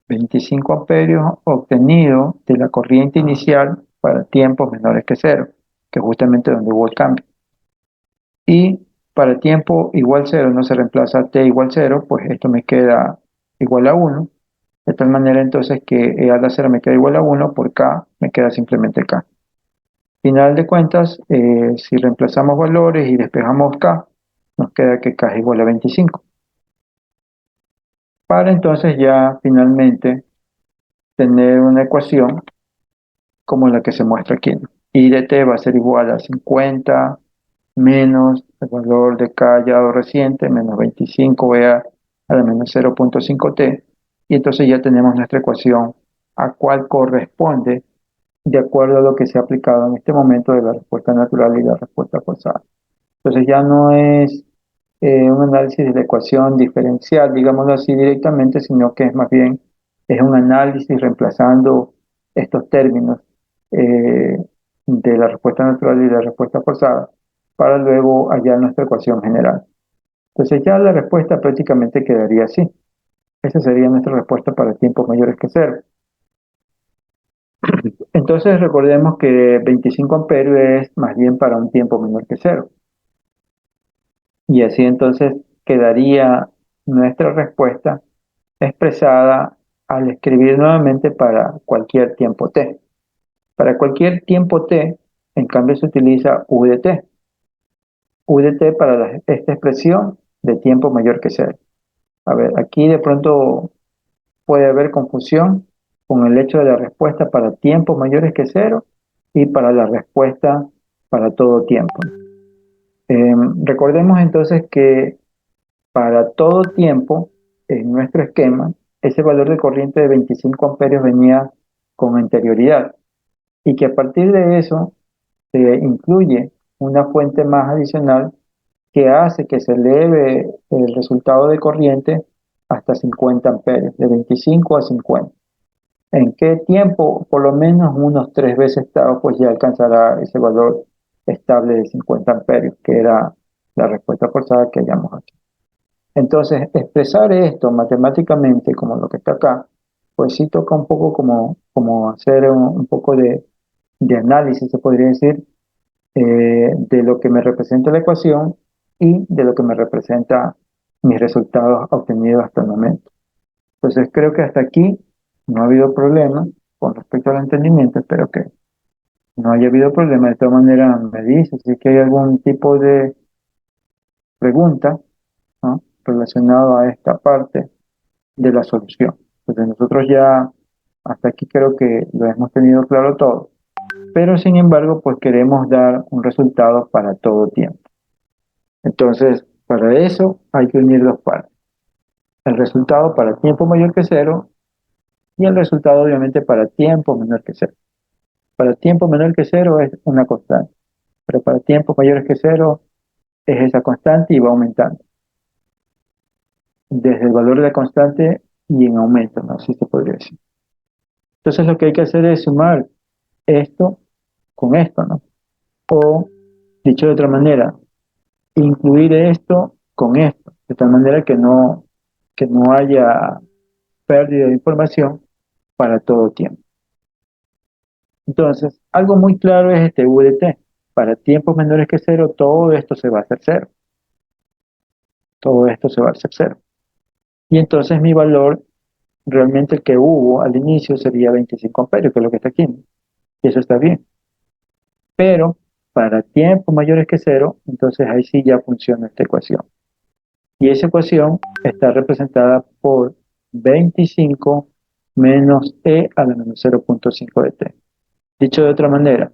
25 amperios obtenido de la corriente inicial para tiempos menores que cero, que es justamente donde hubo el cambio. Y para tiempo igual cero no se reemplaza t igual cero, pues esto me queda igual a 1. De tal manera entonces que E a la cero me queda igual a 1, por K me queda simplemente K. Final de cuentas, si reemplazamos valores y despejamos K, nos queda que K es igual a 25. Para entonces ya finalmente tener una ecuación como la que se muestra aquí, ¿no? I de t va a ser igual a 50 menos el valor de K hallado reciente, menos 25 a la menos 0.5t, y entonces ya tenemos nuestra ecuación a cuál corresponde de acuerdo a lo que se ha aplicado en este momento de la respuesta natural y la respuesta forzada. Entonces ya no es un análisis de la ecuación diferencial, digámoslo así directamente, sino que es más bien es un análisis reemplazando estos términos eh, de la respuesta natural y la respuesta forzada para luego hallar nuestra ecuación general. Entonces ya la respuesta prácticamente quedaría así. Esa sería nuestra respuesta para tiempos mayores que cero. Entonces recordemos que 25 amperios es más bien para un tiempo menor que cero. Y así entonces quedaría nuestra respuesta expresada al escribir nuevamente para cualquier tiempo t. Para cualquier tiempo t, en cambio se utiliza u de t. U de t para esta expresión de tiempo mayor que cero. A ver, aquí de pronto puede haber confusión con el hecho de la respuesta para tiempos mayores que cero y para la respuesta para todo tiempo. Recordemos entonces que para todo tiempo, en nuestro esquema, ese valor de corriente de 25 amperios venía con anterioridad y que a partir de eso se incluye una fuente más adicional que hace que se eleve el resultado de corriente hasta 50 amperios, de 25 a 50. ¿En qué tiempo? Por lo menos unos 3 veces tau, pues ya alcanzará ese valor estable de 50 amperios, que era la respuesta forzada que hayamos hecho. Entonces, expresar esto matemáticamente como lo que está acá, pues sí toca un poco como hacer un poco de análisis, se podría decir, de lo que me representa la ecuación y de lo que me representa mis resultados obtenidos hasta el momento. Entonces, creo que hasta aquí no ha habido problema con respecto al entendimiento, espero que no haya habido problema. De todas maneras, me dice si que hay algún tipo de pregunta, ¿no?, relacionado a esta parte de la solución. Entonces nosotros ya hasta aquí creo que lo hemos tenido claro todo, pero sin embargo pues queremos dar un resultado para todo tiempo. Entonces para eso hay que unir dos partes, el resultado para tiempo mayor que cero y el resultado obviamente para tiempo menor que cero. Para tiempo menor que cero es una constante, pero para tiempos mayores que cero es esa constante y va aumentando desde el valor de la constante y en aumento, ¿no? Así se podría decir. Entonces lo que hay que hacer es sumar esto con esto, ¿no? O, dicho de otra manera, incluir esto con esto, de tal manera que no haya pérdida de información para todo tiempo. Entonces, algo muy claro es este U de t. Para tiempos menores que cero, todo esto se va a hacer cero. Todo esto se va a hacer cero. Y entonces mi valor, realmente el que hubo al inicio sería 25 amperios, que es lo que está aquí, ¿no? Y eso está bien. Pero para tiempos mayores que cero, entonces ahí sí ya funciona esta ecuación. Y esa ecuación está representada por 25 menos e a la menos 0.5 de t. Dicho de otra manera,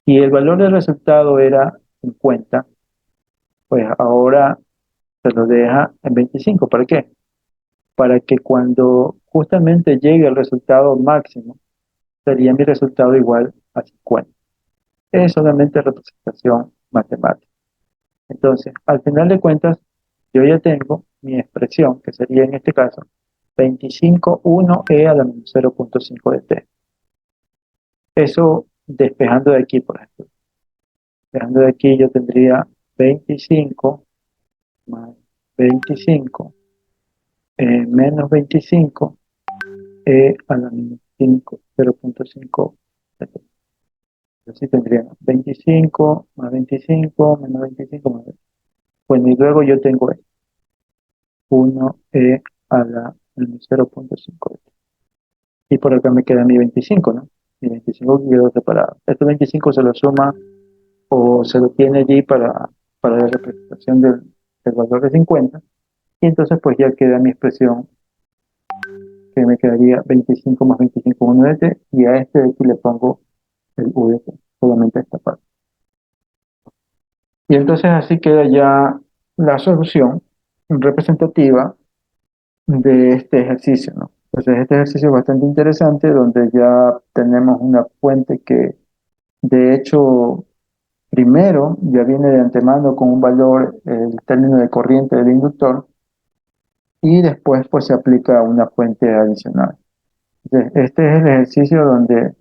si el valor del resultado era 50, pues ahora se lo deja en 25. ¿Para qué? Para que cuando justamente llegue al resultado máximo, sería mi resultado igual a 50. Es solamente representación matemática. Entonces, al final de cuentas, yo ya tengo mi expresión, que sería en este caso 25,1 a la menos 0,5 de t. Eso despejando de aquí, por ejemplo. Despejando de aquí yo tendría 25 más 25 menos 25 a la menos 5, 0,5 de t. Así tendría 25 más 25 menos 25 más 25. Bueno, y luego yo tengo 1 a la menos 0,5 de t. Y por acá me queda mi 25, ¿no? Mi 25 quedó separado. Este 25 se lo suma o se lo tiene allí para la representación del valor de 50. Y entonces pues ya queda mi expresión que me quedaría 25 más 25 1 de t. Y a este de aquí le pongo el u de t, solamente a esta parte. Y entonces así queda ya la solución representativa de este ejercicio, ¿no? Entonces este ejercicio es bastante interesante donde ya tenemos una fuente que de hecho primero ya viene de antemano con un valor, el término de corriente del inductor, y después pues se aplica una fuente adicional. Entonces, este es el ejercicio donde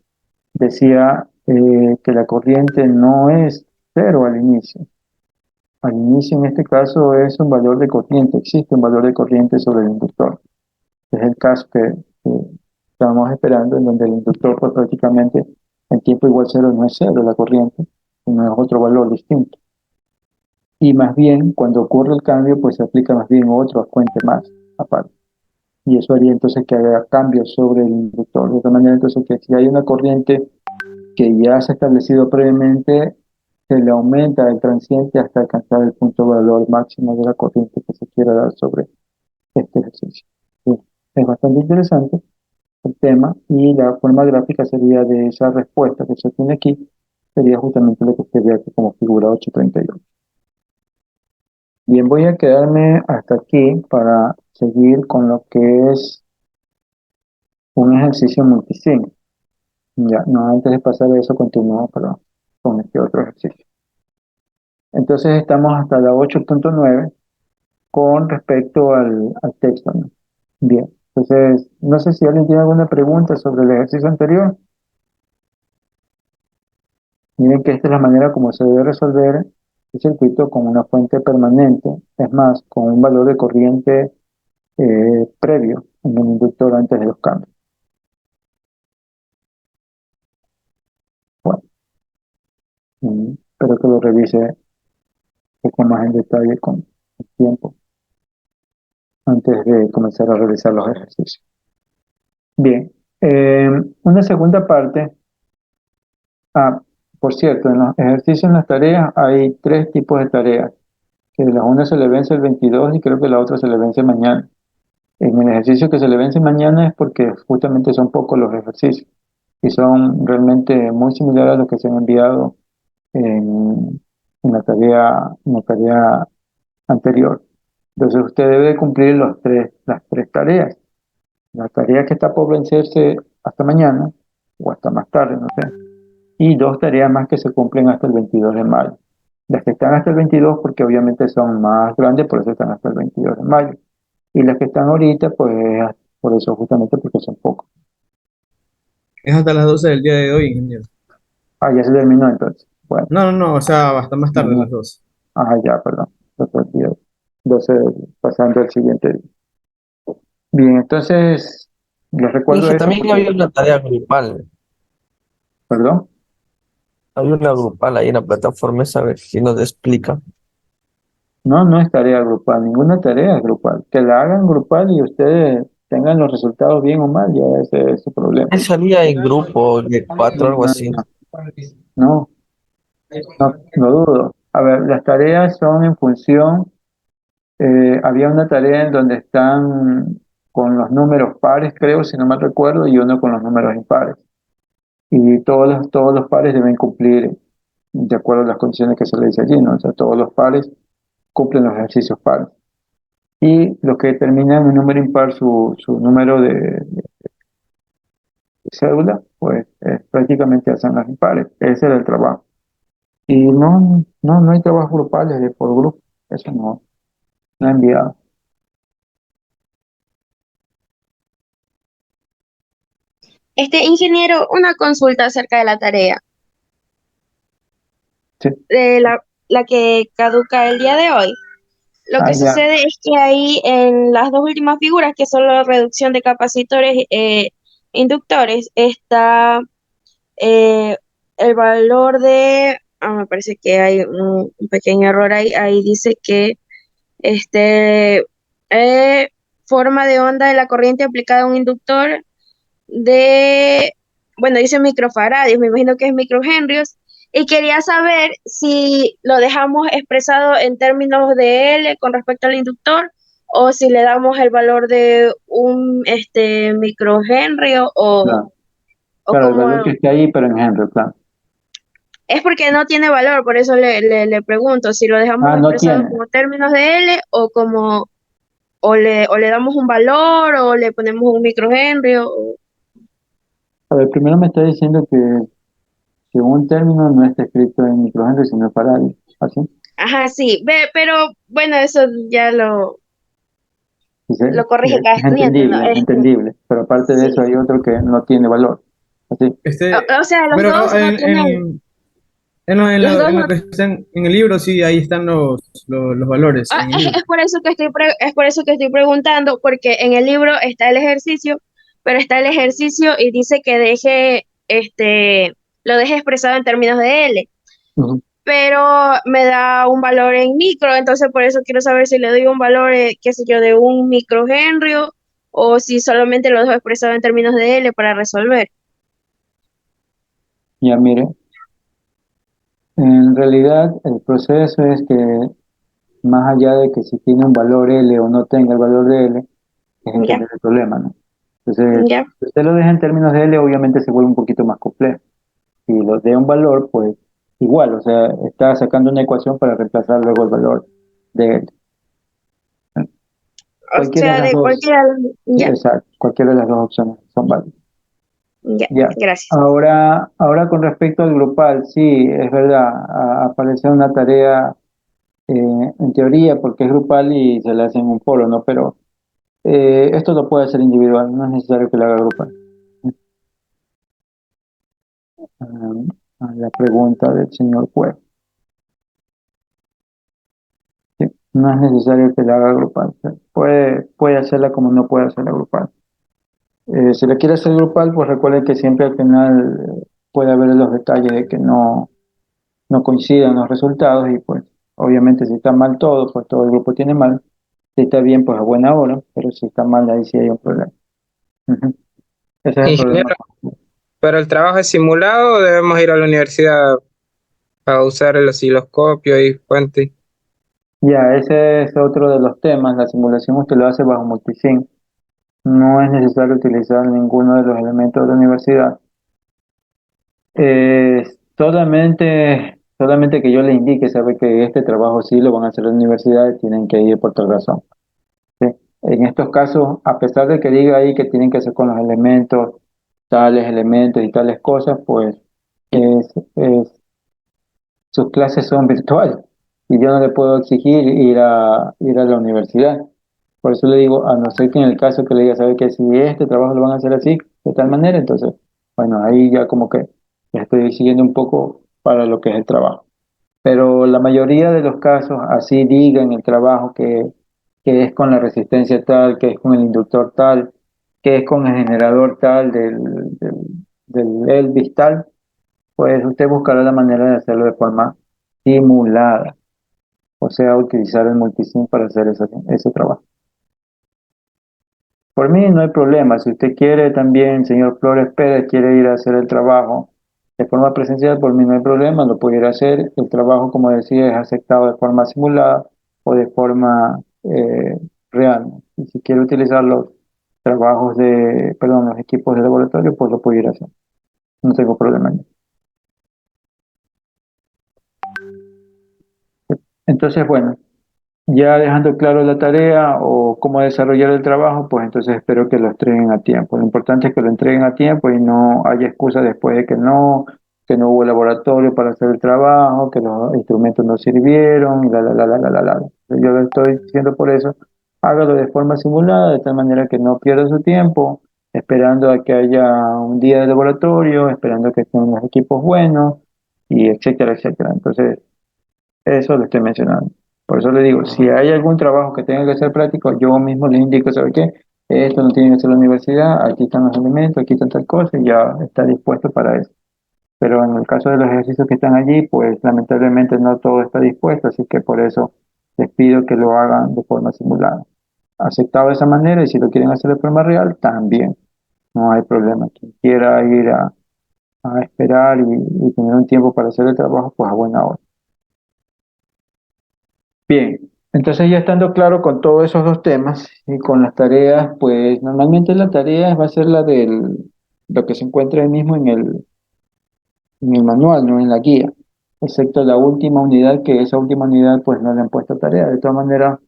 decía que la corriente no es cero al inicio. Al inicio en este caso es un valor de corriente, existe un valor de corriente sobre el inductor. Es el caso que estábamos esperando, en donde el inductor pues prácticamente en tiempo igual cero no es cero la corriente, sino es otro valor distinto. Y más bien, cuando ocurre el cambio, pues se aplica más bien otra fuente más aparte. Y eso haría entonces que haya cambios sobre el inductor. De otra manera, entonces, que si hay una corriente que ya se ha establecido previamente, se le aumenta el transiente hasta alcanzar el punto valor máximo de la corriente que se quiera dar sobre este ejercicio. Sí, es bastante interesante el tema y la forma gráfica sería de esa respuesta que se tiene aquí, sería justamente lo que usted ve aquí como figura 838. Bien, voy a quedarme hasta aquí para seguir con lo que es un ejercicio multisim. Ya, no, antes de pasar a eso, continúo con este otro ejercicio. Entonces estamos hasta la 8,9 con respecto al texto, ¿no? Bien, entonces, no sé si alguien tiene alguna pregunta sobre el ejercicio anterior. Miren que esta es la manera como se debe resolver el circuito con una fuente permanente, es más, con un valor de corriente previo en el inductor antes de los cambios. Bueno, espero que lo revise un poco más en detalle con el tiempo antes de comenzar a realizar los ejercicios. Bien, una segunda parte. Ah, por cierto, en los ejercicios, en las tareas, hay tres tipos de tareas, que la una se le vence el 22 y creo que la otra se le vence mañana. En el ejercicio que se le vence mañana es porque justamente son pocos los ejercicios y son realmente muy similares a los que se han enviado en, en la tarea anterior. Entonces usted debe cumplir las tres tareas. La tarea que está por vencerse hasta mañana o hasta más tarde, no sé. Y dos tareas más que se cumplen hasta el 22 de mayo. Las que están hasta el 22 porque obviamente son más grandes, por eso están hasta el 22 de mayo. Y las que están ahorita, pues por eso justamente porque son pocos. Es hasta las 12 del día de hoy, ingeniero. Ah, ya se terminó entonces. Bueno, No, no, no, o sea, hasta más tarde, las no, 12. ya, perdón. 12, pasando al siguiente día. Bien, entonces les recuerdo Dije, eso también porque, había una tarea grupal. perdón, Había una grupal ahí en la plataforma esa, a ver si nos explica. no es tarea grupal, ninguna tarea es grupal. Que la hagan grupal y ustedes tengan los resultados bien o mal, ya ese es su problema. Él salía en grupo de No, cuatro, algo no, así. no, no dudo. A ver, las tareas son en función, había una tarea en donde están con los números pares, creo, si no mal recuerdo, y uno con los números impares. Y todos los pares deben cumplir de acuerdo a las condiciones que se le dice allí, ¿no? O sea, todos los pares cumplen los ejercicios pares. y los que terminan en un número impar su número de cédula, pues prácticamente hacen las impares. Ese era el trabajo. Y no hay trabajos grupales de por grupo, eso no he enviado. Ingeniero, una consulta acerca de la tarea, Sí. de la que caduca el día de hoy. Lo Ah, que ya, sucede es que ahí en las dos últimas figuras, que son la reducción de capacitores inductores, está eh, el valor me parece que hay un pequeño error ahí. Ahí dice que este forma de onda de la corriente aplicada a un inductor de, bueno, dice microfaradios, me imagino que es microhenrios, y quería saber si lo dejamos expresado en términos de L con respecto al inductor, o si le damos el valor de un microhenrio, claro. o Claro, el como valor que está ahí, pero en Henry, claro. es porque no tiene valor, por eso le pregunto si lo dejamos Ah, no expresado tiene. como términos de L o como o le damos un valor o le ponemos un microhenrio. A ver, primero me está diciendo que un término no está escrito en microhenry, sino para él. ¿Así? Ajá, sí, pero bueno, eso ya Dice, lo corrige cada es estudiante, ¿no? entendible, es entendible. Pero aparte de eso Sí. hay otro que no tiene valor. ¿Así? O sea, los Pero dos no tienen, los dos en no. lo que está en el libro, sí, ahí están los valores en el libro. Es por eso que es por eso que estoy preguntando, porque en el libro está el ejercicio, pero está el ejercicio y dice que lo deje expresado en términos de L, Ujú. pero me da un valor en micro, entonces por eso quiero saber si le doy un valor, qué sé yo, de un microhenrio, o si solamente lo dejo expresado en términos de L para resolver. Ya mire, en realidad el proceso es que más allá de que si tiene un valor L o no tenga el valor de L, es Ya, entender el problema, ¿no? Entonces, ya, si usted lo deja en términos de L, obviamente se vuelve un poquito más complejo. Si lo de un valor, pues igual, o sea, está sacando una ecuación para reemplazar luego el valor de L. o Cualquiera de sea, las de dos, cualquiera, sí, ya, exacto, cualquiera de las dos opciones son válidas. ya, Ya. gracias. Ahora con respecto al grupal, sí, es verdad, aparece una tarea en teoría porque es grupal y se le hace en un foro, ¿no? Pero esto lo puede hacer individual, no es necesario que lo haga grupal. La pregunta del señor juez. Sí, no es necesario que la haga grupal. Puede hacerla como no puede hacerla grupal. Si la quiere hacer grupal, pues recuerde que siempre al final puede haber los detalles de que no coincidan los resultados y pues obviamente si está mal todo, pues todo el grupo tiene mal. Si está bien, pues a buena hora, pero si está mal, ahí sí hay un problema. Ujú. Ese es el problema. Ingeniero, ¿pero el trabajo es simulado o debemos ir a la universidad a usar el osciloscopio y fuente? Ya, ese es otro de los temas. La simulación usted lo hace bajo multisim. No es necesario utilizar ninguno de los elementos de la universidad. Solamente que yo le indique, sabe que este trabajo sí lo van a hacer las universidades, tienen que ir por tal razón. ¿Sí? En estos casos, a pesar de que diga ahí que tienen que hacer con los elementos, tales elementos y tales cosas, pues sus clases son virtuales y yo no le puedo exigir ir a la universidad. Por eso le digo, a no ser que en el caso que le diga, sabe que si este trabajo lo van a hacer así, de tal manera, entonces, bueno, ahí ya como que estoy siguiendo un poco para lo que es el trabajo. Pero la mayoría de los casos, así digan el trabajo que es con la resistencia tal, que es con el inductor tal, que es con el generador tal del Elvis tal, pues usted buscará la manera de hacerlo de forma simulada, o sea, utilizar el multisim para hacer ese trabajo. Por mí no hay problema. Si usted quiere también, señor Flores Pérez, quiere ir a hacer el trabajo de forma presencial, por mí no hay problema, lo pudiera hacer. El trabajo, como decía, es aceptado de forma simulada o de forma real, ¿no? Y si quiere utilizar los los equipos de laboratorio, pues lo pudiera hacer. No tengo problema en eso. Entonces, bueno, ya dejando claro la tarea o cómo desarrollar el trabajo, pues entonces espero que lo entreguen a tiempo. Lo importante es que lo entreguen a tiempo y no haya excusa después de que no hubo laboratorio para hacer el trabajo, que los instrumentos no sirvieron, y la. Yo lo estoy diciendo por eso, hágalo de forma simulada, de tal manera que no pierda su tiempo, esperando a que haya un día de laboratorio, esperando a que estén los equipos buenos, y etcétera, etcétera. Entonces, eso lo estoy mencionando. Por eso le digo, si hay algún trabajo que tenga que ser práctico, yo mismo les indico, ¿sabe qué? Esto no tiene que ser la universidad, aquí están los elementos, aquí están tal cosa, y ya está dispuesto para eso. Pero en el caso de los ejercicios que están allí, pues lamentablemente no todo está dispuesto, así que por eso les pido que lo hagan de forma simulada. Aceptado de esa manera, y si lo quieren hacer de forma real, también, no hay problema. Quien quiera ir a esperar y tener un tiempo para hacer el trabajo, pues a buena hora. Bien, entonces ya estando claro con todos esos dos temas y con las tareas, pues normalmente la tarea va a ser lo que se encuentra ahí mismo en el manual, no en la guía, excepto la última unidad, que esa última unidad pues no le han puesto tarea. De todas maneras,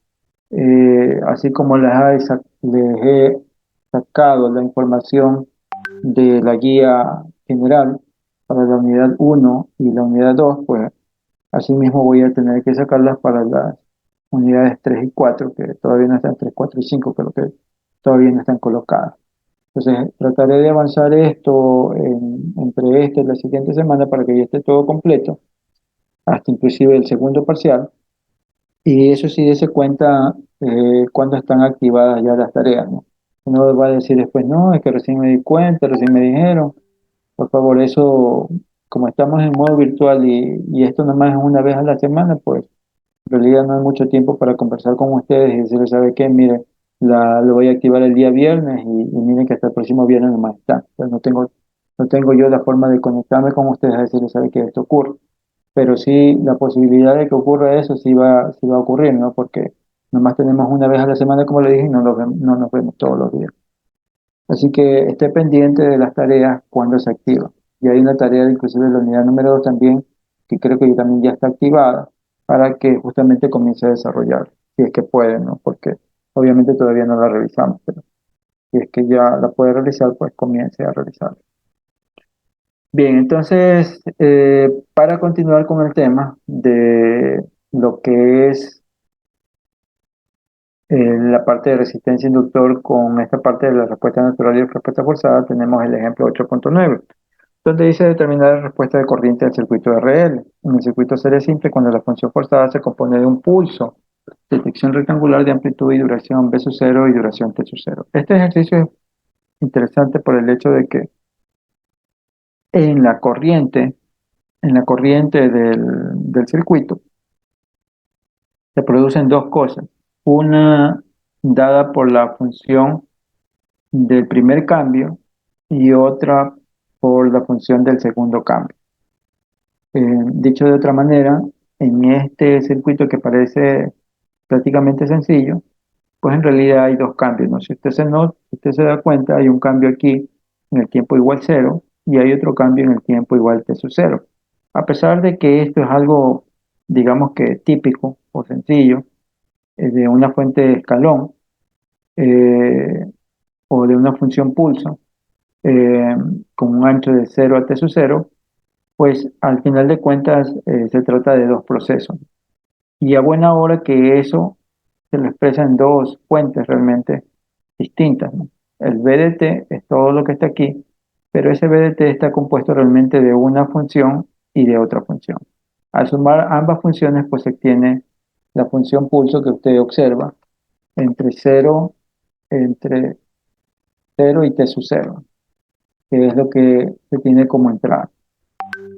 así como les he sacado la información de la guía general para la unidad uno y la unidad 2, pues asimismo voy a tener que sacarlas para las unidades 3 y 4 que todavía no están, 3, 4 y 5, pero que todavía no están colocadas. Entonces, trataré de avanzar esto entre esta y la siguiente semana para que ya esté todo completo, hasta inclusive el segundo parcial. Y eso sí, dése cuenta cuando están activadas ya las tareas, ¿no? Uno va a decir después, no, es que recién me di cuenta, recién me dijeron. Por favor, eso, como estamos en modo virtual y esto nomás es una vez a la semana, pues en realidad no hay mucho tiempo para conversar con ustedes y decirles, ¿sabe qué? Mire, lo voy a activar el día viernes y miren que hasta el próximo viernes nomás está. O sea, no tengo yo la forma de conectarme con ustedes a decirles, ¿sabe qué? Esto ocurre. Pero sí, la posibilidad de que ocurra eso sí va a ocurrir, ¿no? Porque nomás tenemos una vez a la semana, como le dije, y no nos vemos todos los días. Así que esté pendiente de las tareas cuando se activan. Y hay una tarea, inclusive de la unidad número 2 también, que creo que también ya está activada, para que justamente comience a desarrollar, si es que puede, ¿no? Porque obviamente todavía no la revisamos, pero si es que ya la puede realizar, pues comience a realizarla. Bien, entonces, para continuar con el tema de lo que es la parte de resistencia inductor con esta parte de la respuesta natural y respuesta forzada, tenemos el ejemplo 8.9, donde dice determinar la respuesta de corriente del circuito RL. En el circuito serie simple, cuando la función forzada se compone de un pulso, detección rectangular de amplitud y duración B sub 0 y duración T sub 0. Este ejercicio es interesante por el hecho de que en la corriente, del circuito, se producen dos cosas. Una dada por la función del primer cambio y otra por la función del segundo cambio. Dicho de otra manera, en este circuito que parece prácticamente sencillo, pues en realidad hay dos cambios, ¿no? Si usted se da cuenta, hay un cambio aquí en el tiempo igual cero y hay otro cambio en el tiempo igual t sub cero. A pesar de que esto es algo, digamos que típico o sencillo, de una fuente de escalón eh, o de una función pulso, eh, con un ancho de 0 a t sub 0, pues al final de cuentas se trata de dos procesos. Y a buena hora que eso se lo expresa en dos fuentes realmente distintas, ¿no? El BDT es todo lo que está aquí, pero ese BDT está compuesto realmente de una función y de otra función. Al sumar ambas funciones, pues se obtiene la función pulso que usted observa entre 0, entre 0 y t sub 0, que es lo que se tiene como entrada.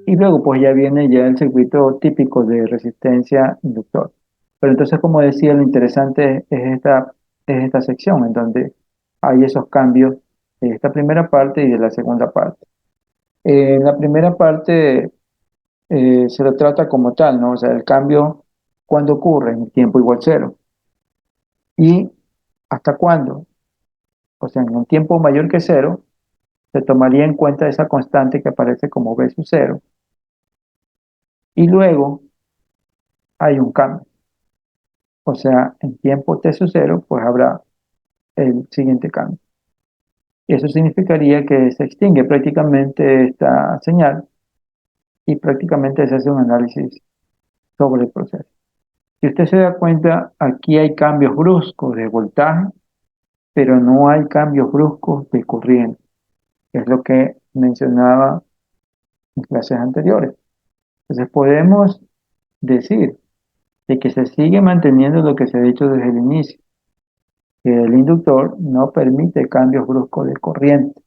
Y luego pues ya viene ya el circuito típico de resistencia inductor. Pero entonces, como decía, lo interesante es esta sección en donde hay esos cambios de esta primera parte y de la segunda parte. En la primera parte se lo trata como tal, ¿no? O sea, el cambio cuando ocurre en el tiempo igual cero. ¿Y hasta cuándo? O sea, en un tiempo mayor que cero, se tomaría en cuenta esa constante que aparece como B sub cero. Y luego hay un cambio. O sea, en tiempo t sub 0, pues habrá el siguiente cambio. Eso significaría que se extingue prácticamente esta señal y prácticamente se hace un análisis sobre el proceso. Si usted se da cuenta, aquí hay cambios bruscos de voltaje, pero no hay cambios bruscos de corriente, que es lo que mencionaba en clases anteriores. Entonces podemos decir de que se sigue manteniendo lo que se ha dicho desde el inicio, que el inductor no permite cambios bruscos de corriente,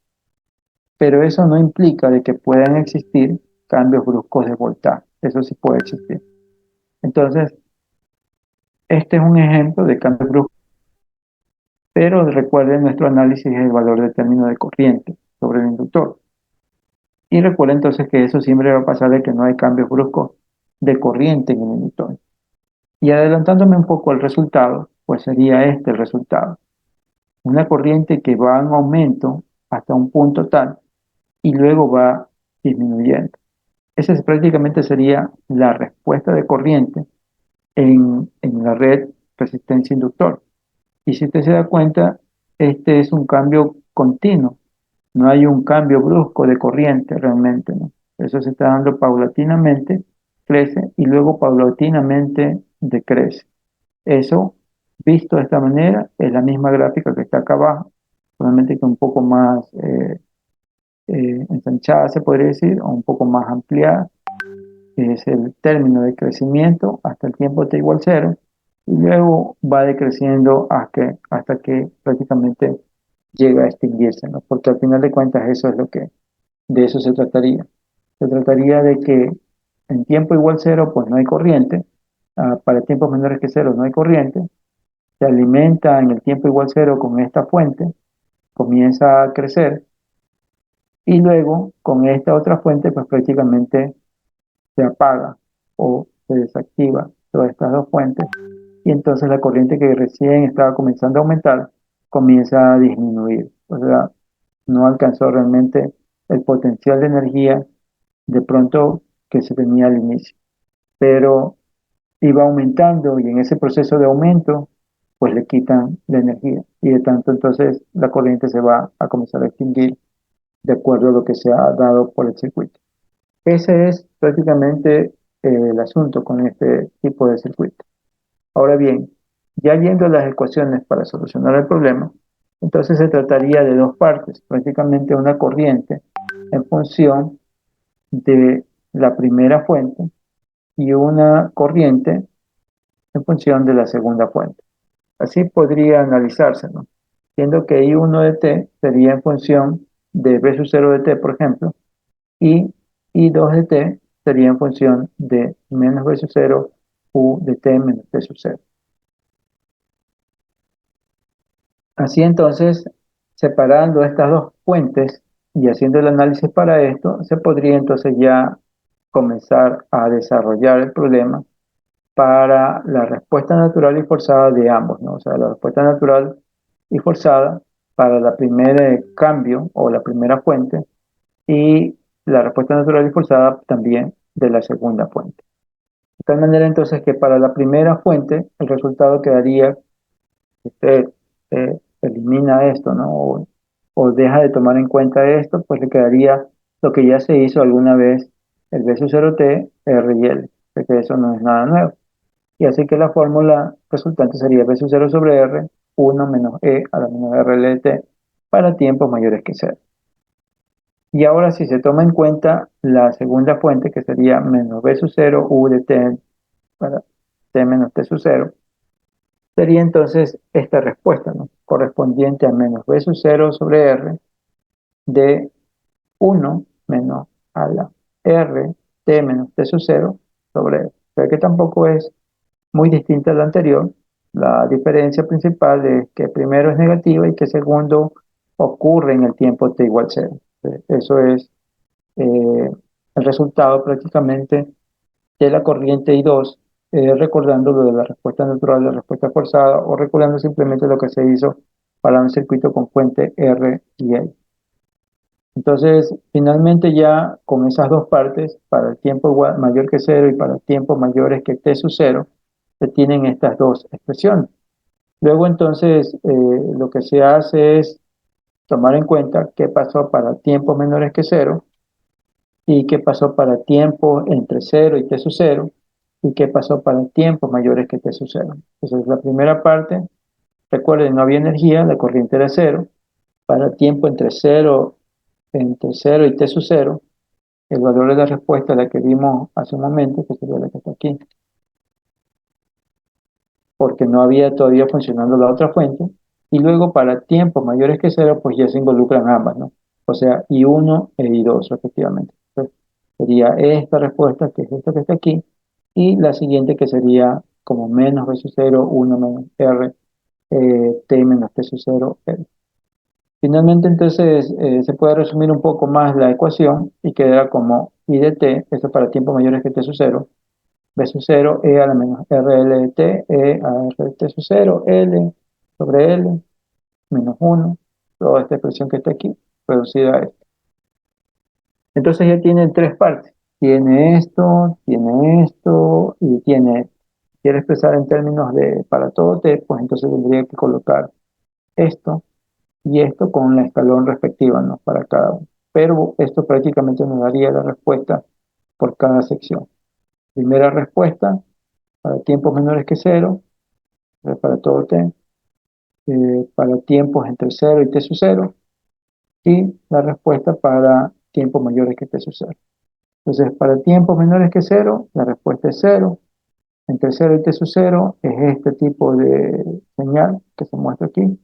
pero eso no implica de que puedan existir cambios bruscos de voltaje. Eso sí puede existir. Entonces, este es un ejemplo de cambio brusco, pero recuerden nuestro análisis es el valor de término de corriente sobre el inductor. Y recuerden entonces que eso siempre va a pasar de que no hay cambios bruscos de corriente en el inductor. Y adelantándome un poco al resultado, pues sería este el resultado. Una corriente que va en aumento hasta un punto tal y luego va disminuyendo. Esa prácticamente sería la respuesta de corriente en la red resistencia inductor. Y si usted se da cuenta, este es un cambio continuo, no hay un cambio brusco de corriente realmente, ¿no? Eso se está dando paulatinamente, crece y luego paulatinamente decrece. Eso, visto de esta manera, es la misma gráfica que está acá abajo, solamente que un poco más ensanchada, se podría decir, o un poco más ampliada. Es el término de crecimiento hasta el tiempo t igual 0, y luego va decreciendo hasta que prácticamente llega a extinguirse, ¿no? Porque al final de cuentas eso es lo que, de eso se trataría. Se trataría de que en tiempo igual 0, pues no hay corriente, para tiempos menores que 0 no hay corriente, se alimenta en el tiempo igual 0 con esta fuente, comienza a crecer, y luego con esta otra fuente, pues prácticamente se apaga o se desactiva todas estas dos fuentes y entonces la corriente que recién estaba comenzando a aumentar comienza a disminuir. O sea, no alcanzó realmente el potencial de energía de pronto que se tenía al inicio, pero iba aumentando y en ese proceso de aumento pues le quitan la energía y de tanto entonces la corriente se va a comenzar a extinguir de acuerdo a lo que se ha dado por el circuito. Ese es prácticamente el asunto con este tipo de circuito. Ahora bien, ya yendo a las ecuaciones para solucionar el problema, entonces se trataría de dos partes, prácticamente una corriente en función de la primera fuente y una corriente en función de la segunda fuente. Así podría analizarse, ¿no? Siendo que I1 de t sería en función de B sub 0 de t, por ejemplo, y I2 de t sería en función de menos B sub 0 U de t menos T sub 0. Así entonces, separando estas dos fuentes y haciendo el análisis para esto, se podría entonces ya comenzar a desarrollar el problema para la respuesta natural y forzada de ambos, ¿no? O sea, la respuesta natural y forzada para la primera cambio o la primera fuente y la respuesta natural y forzada también de la segunda fuente. De tal manera entonces que para la primera fuente el resultado quedaría, usted elimina esto, ¿no? O deja de tomar en cuenta esto, pues le quedaría lo que ya se hizo alguna vez, el B sub 0t, R y L, que eso no es nada nuevo. Y así que la fórmula resultante sería B sub 0 sobre R, 1 menos E a la menos RL de t para tiempos mayores que 0. Y ahora si se toma en cuenta la segunda fuente, que sería menos B sub 0 U de t para t menos t sub 0, sería entonces esta respuesta, ¿no? Correspondiente a menos B sub 0 sobre R de 1 menos a la R t menos t sub 0 sobre R. Pero que tampoco es muy distinta a la anterior. La diferencia principal es que primero es negativa y que segundo ocurre en el tiempo t igual 0. Eso es el resultado prácticamente de la corriente I2, recordando lo de la respuesta natural, la respuesta forzada, o recordando simplemente lo que se hizo para un circuito con fuente R y L. Entonces, finalmente ya con esas dos partes, para el tiempo mayor que 0 y para tiempos mayores que t sub 0, se tienen estas dos expresiones. Luego entonces lo que se hace es tomar en cuenta qué pasó para tiempos menores que cero y qué pasó para tiempos entre cero y t sub cero y qué pasó para tiempos mayores que t sub cero. Entonces la primera parte, recuerden, no había energía, la corriente era cero. Para tiempo entre cero y t sub cero, el valor de la respuesta, la que vimos hace un momento, que sería la que está aquí, porque no había todavía funcionando la otra fuente, y luego para tiempos mayores que cero, pues ya se involucran ambas, ¿no? O sea, I1 e I2, respectivamente. Entonces, sería esta respuesta, que es esta que está aquí, y la siguiente que sería como menos B sub 0, 1 menos R, T menos T sub 0, L. Finalmente, entonces, se puede resumir un poco más la ecuación y quedará como I de T, esto para tiempos mayores que T sub 0, B sub 0, E a la menos RL de T, E a R de T sub 0, L sobre L, menos 1, toda esta expresión que está aquí, reducida a esto. Entonces ya tiene tres partes. Tiene esto y tiene esto. Quiere expresar en términos de para todo T, pues entonces tendría que colocar esto y esto con la escalón respectiva, ¿no? Para cada uno. Pero esto prácticamente nos daría la respuesta por cada sección. Primera respuesta para tiempos menores que cero, para todo T, para tiempos entre cero y T sub cero, y la respuesta para tiempos mayores que T sub cero. Entonces, para tiempos menores que cero, la respuesta es cero. Entre cero y T sub cero es este tipo de señal que se muestra aquí.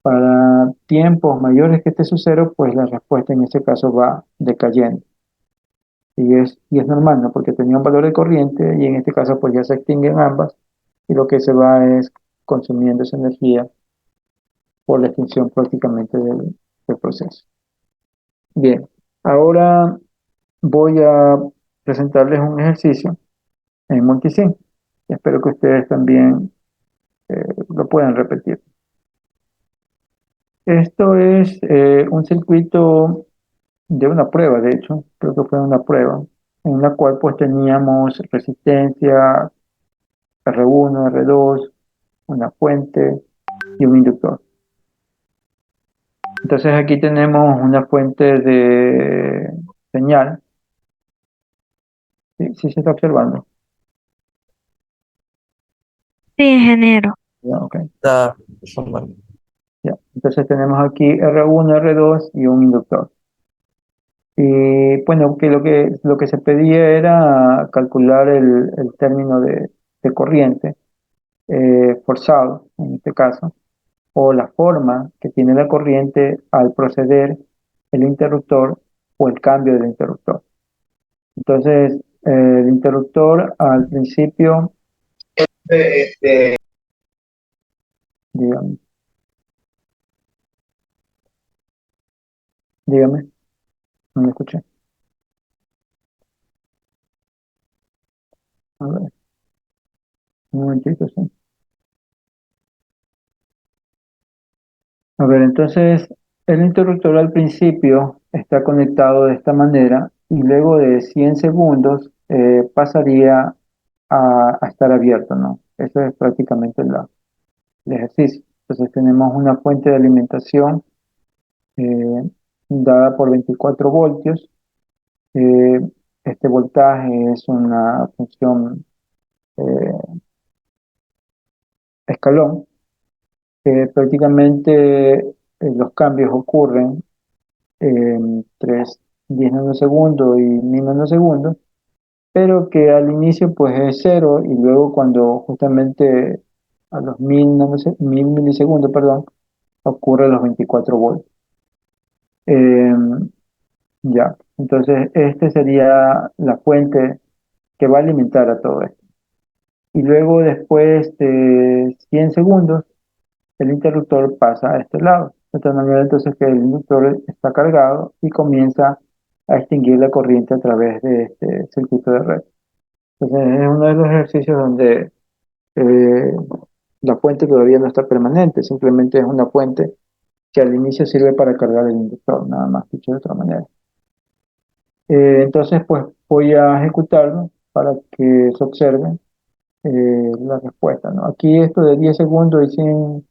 Para tiempos mayores que T sub cero, pues la respuesta en este caso va decayendo. Y es normal, ¿no? Porque tenía un valor de corriente y en este caso pues ya se extinguen ambas y lo que se va es consumiendo esa energía por la extinción prácticamente del proceso. Bien, ahora voy a presentarles un ejercicio en Multisync. Espero que ustedes también lo puedan repetir. Esto es un circuito de una prueba, de hecho, creo que fue una prueba, en la cual pues teníamos resistencia R1, R2, una fuente y un inductor. Entonces aquí tenemos una fuente de señal. Sí, sí se está observando. Sí, ingeniero. Ya, ok. Está formando. Ya. Entonces tenemos aquí R1, R2 y un inductor. Y bueno, que lo que se pedía era calcular el término de corriente forzado, en este caso, o la forma que tiene la corriente al proceder el interruptor o el cambio del interruptor. Entonces, el interruptor al principio, dígame, dígame, no me escuché. A ver, un momentito, sí. A ver, entonces el interruptor al principio está conectado de esta manera y luego de 100 segundos pasaría a estar abierto, ¿no? Eso es prácticamente el ejercicio. Entonces tenemos una fuente de alimentación eh, dada por 24 voltios. Eh, este voltaje es una función eh, escalón. Prácticamente los cambios ocurren entre 10 nanosegundos y 1000 nanosegundos, pero que al inicio pues es cero y luego cuando justamente a los 1000 milisegundos, perdón, ocurre los 24 voltios. Eh, ya, entonces este sería la fuente que va a alimentar a todo esto. Y luego después de 100 segundos, el interruptor pasa a este lado. De tal manera entonces que el inductor está cargado y comienza a extinguir la corriente a través de este circuito de red. Entonces es uno de los ejercicios donde eh, la fuente todavía no está permanente, simplemente es una fuente que al inicio sirve para cargar el inductor, nada más dicho de otra manera. Entonces pues voy a ejecutarlo para que se observe la respuesta, ¿no? Aquí esto de 10 segundos y 100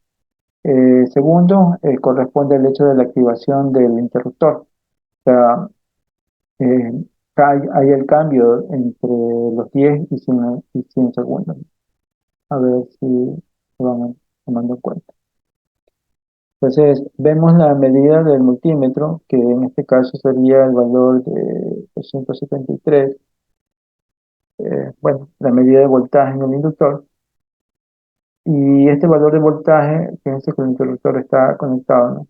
segundos corresponde al hecho de la activación del interruptor. O sea, eh, hay el cambio entre los 10 y 100 segundos. A ver si lo van tomando en cuenta. Entonces, vemos la medida del multímetro, que en este caso sería el valor de 273. Bueno, la medida de voltaje en el inductor. Y este valor de voltaje, fíjense que el interruptor está conectado, ¿no?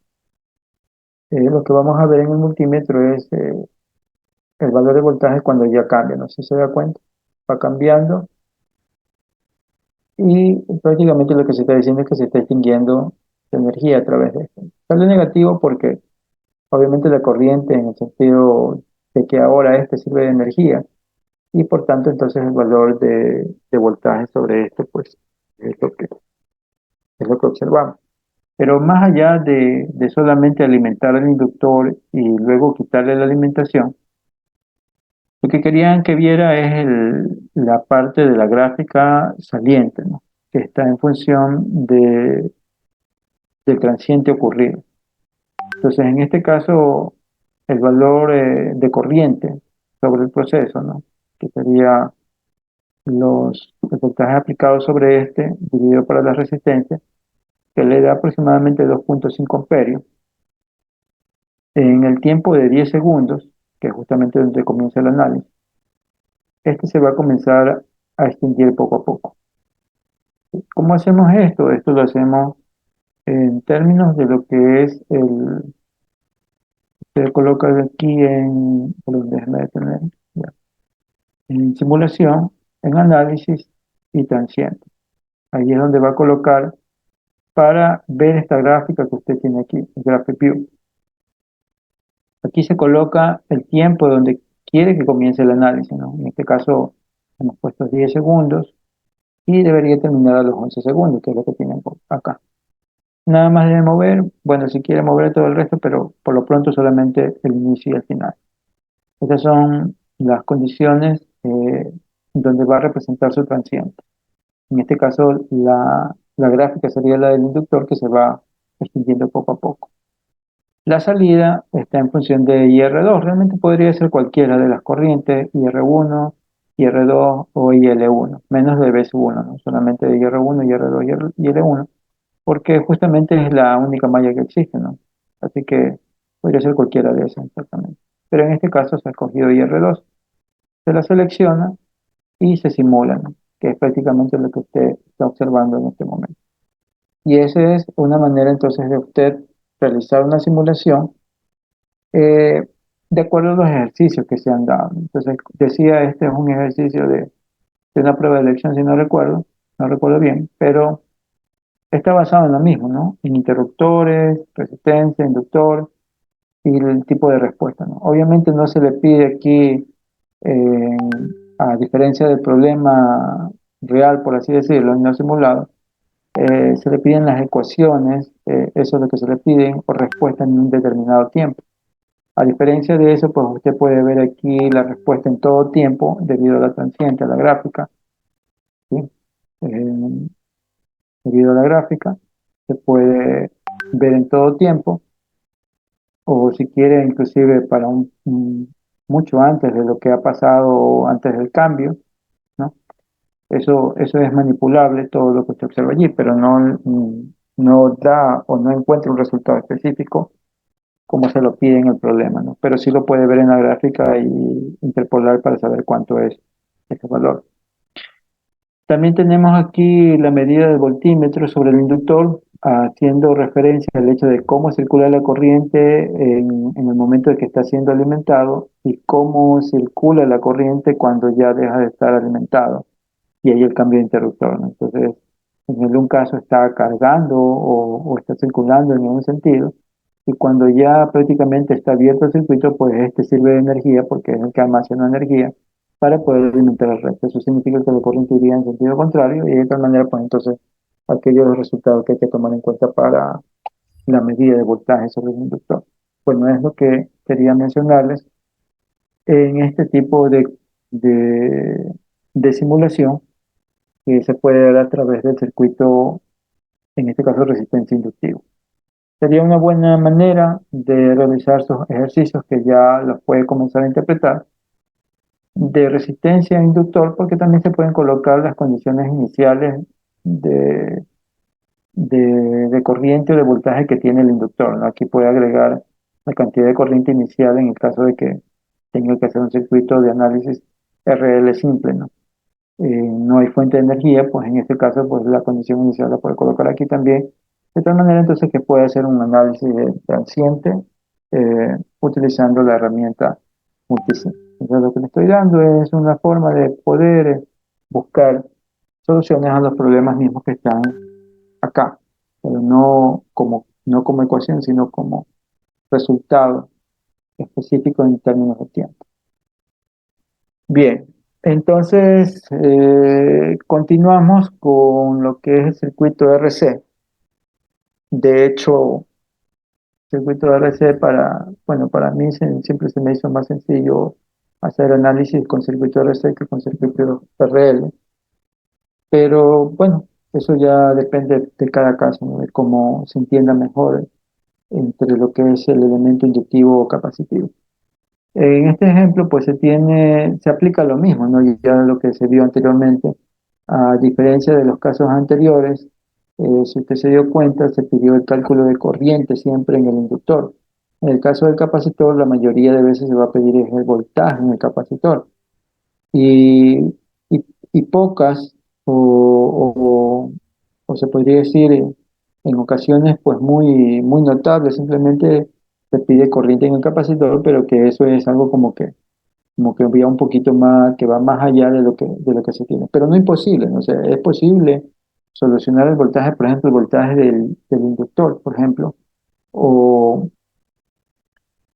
Lo que vamos a ver en el multímetro es el valor de voltaje cuando ya cambia, no sé si se da cuenta, va cambiando y prácticamente lo que se está diciendo es que se está extinguiendo la energía a través de esto. Sale negativo porque obviamente la corriente en el sentido de que ahora este sirve de energía y por tanto entonces el valor de voltaje sobre esto pues es lo que observamos. Pero más allá de solamente alimentar el inductor y luego quitarle la alimentación, lo que querían que viera es la parte de la gráfica saliente, ¿no? Que está en función del transiente ocurrido. Entonces, en este caso, el valor de corriente sobre el proceso, ¿no? Que sería el voltaje aplicado sobre este, dividido por la resistencia, que le da aproximadamente 2.5 amperios. En el tiempo de 10 segundos, que es justamente donde comienza el análisis, este se va a comenzar a extinguir poco a poco. ¿Cómo hacemos esto? Esto lo hacemos en términos de lo que es se coloca aquí déjame detener, ya, en simulación, en análisis y transiente. Ahí es donde va a colocar para ver esta gráfica que usted tiene aquí, el Graph View. Aquí se coloca el tiempo donde quiere que comience el análisis, ¿no? En este caso hemos puesto 10 segundos y debería terminar a los 11 segundos, que es lo que tienen acá. Nada más debe mover, bueno, si quiere mover todo el resto, pero por lo pronto solamente el inicio y el final. Estas son las condiciones donde va a representar su transiente. En este caso, la gráfica sería la del inductor que se va extinguiendo poco a poco. La salida está en función de IR2. Realmente podría ser cualquiera de las corrientes, IR1, IR2 o IL1, menos de BS1, ¿no? Solamente de IR1, IR2 y IL1, porque justamente es la única malla que existe, ¿no? Así que podría ser cualquiera de esas exactamente. Pero en este caso se ha escogido IR2, se la selecciona y se simula, ¿no? Que es prácticamente lo que usted está observando en este momento. Y esa es una manera entonces de usted realizar una simulación eh, de acuerdo a los ejercicios que se han dado. Entonces, decía, este es un ejercicio de una prueba de elección, si no recuerdo bien, pero está basado en lo mismo, ¿no? En interruptores, resistencia, inductor y el tipo de respuesta, ¿no? Obviamente no se le pide aquí, eh, a diferencia del problema real, por así decirlo, no simulado, se le piden las ecuaciones, eso es lo que se le piden, o respuesta en un determinado tiempo. A diferencia de eso, pues usted puede ver aquí la respuesta en todo tiempo debido a la transiente, a la gráfica, ¿sí? Eh, Debido a la gráfica, se puede ver en todo tiempo, o si quiere, inclusive para mucho antes de lo que ha pasado antes del cambio, ¿no? Eso es manipulable, todo lo que usted observa allí, pero no da o no encuentra un resultado específico como se lo pide en el problema, ¿no? Pero sí lo puede ver en la gráfica y interpolar para saber cuánto es ese valor. También tenemos aquí la medida del voltímetro sobre el inductor, haciendo referencia al hecho de cómo circula la corriente en el momento de que está siendo alimentado y cómo circula la corriente cuando ya deja de estar alimentado. Y ahí el cambio de interruptor, ¿no? Entonces, en un caso está cargando o está circulando en un sentido, y cuando ya prácticamente está abierto el circuito, pues este sirve de energía porque es el que almacena energía para poder alimentar el resto. Eso significa que la corriente iría en sentido contrario y de tal manera, pues entonces, aquellos los resultados que hay que tomar en cuenta para la medida de voltaje sobre el inductor. Bueno, es lo que quería mencionarles en este tipo de simulación que se puede dar a través del circuito, en este caso resistencia inductiva. Sería una buena manera de realizar esos ejercicios que ya los puede comenzar a interpretar de resistencia a inductor, porque también se pueden colocar las condiciones iniciales de, de corriente o de voltaje que tiene el inductor, ¿no? Aquí puede agregar la cantidad de corriente inicial en el caso de que tenga que hacer un circuito de análisis RL simple, ¿no? No hay fuente de energía, pues en este caso pues la condición inicial la puede colocar aquí también, de tal manera entonces que puede hacer un análisis de transiente utilizando la herramienta multisim. Entonces lo que le estoy dando es una forma de poder buscar soluciones a los problemas mismos que están acá, pero no como ecuación, sino como resultado específico en términos de tiempo. Bien, entonces continuamos con lo que es el circuito RC. De hecho, el circuito RC para mí siempre se me hizo más sencillo hacer análisis con circuito RC que con circuito RL. Pero bueno, eso ya depende de cada caso, ¿no? De cómo se entienda mejor entre lo que es el elemento inductivo o capacitivo. En este ejemplo, pues se aplica lo mismo, ¿no? Ya lo que se vio anteriormente, a diferencia de los casos anteriores, si usted se dio cuenta, se pidió el cálculo de corriente siempre en el inductor. En el caso del capacitor, la mayoría de veces se va a pedir el voltaje en el capacitor. Y, y pocas, o se podría decir en ocasiones, pues muy notables, simplemente se pide corriente en el capacitor, pero que eso es algo como que va un poquito más, que va más allá de lo que se tiene. Pero no imposible, ¿no? O sea, es posible solucionar el voltaje, por ejemplo, el voltaje del inductor, por ejemplo, o,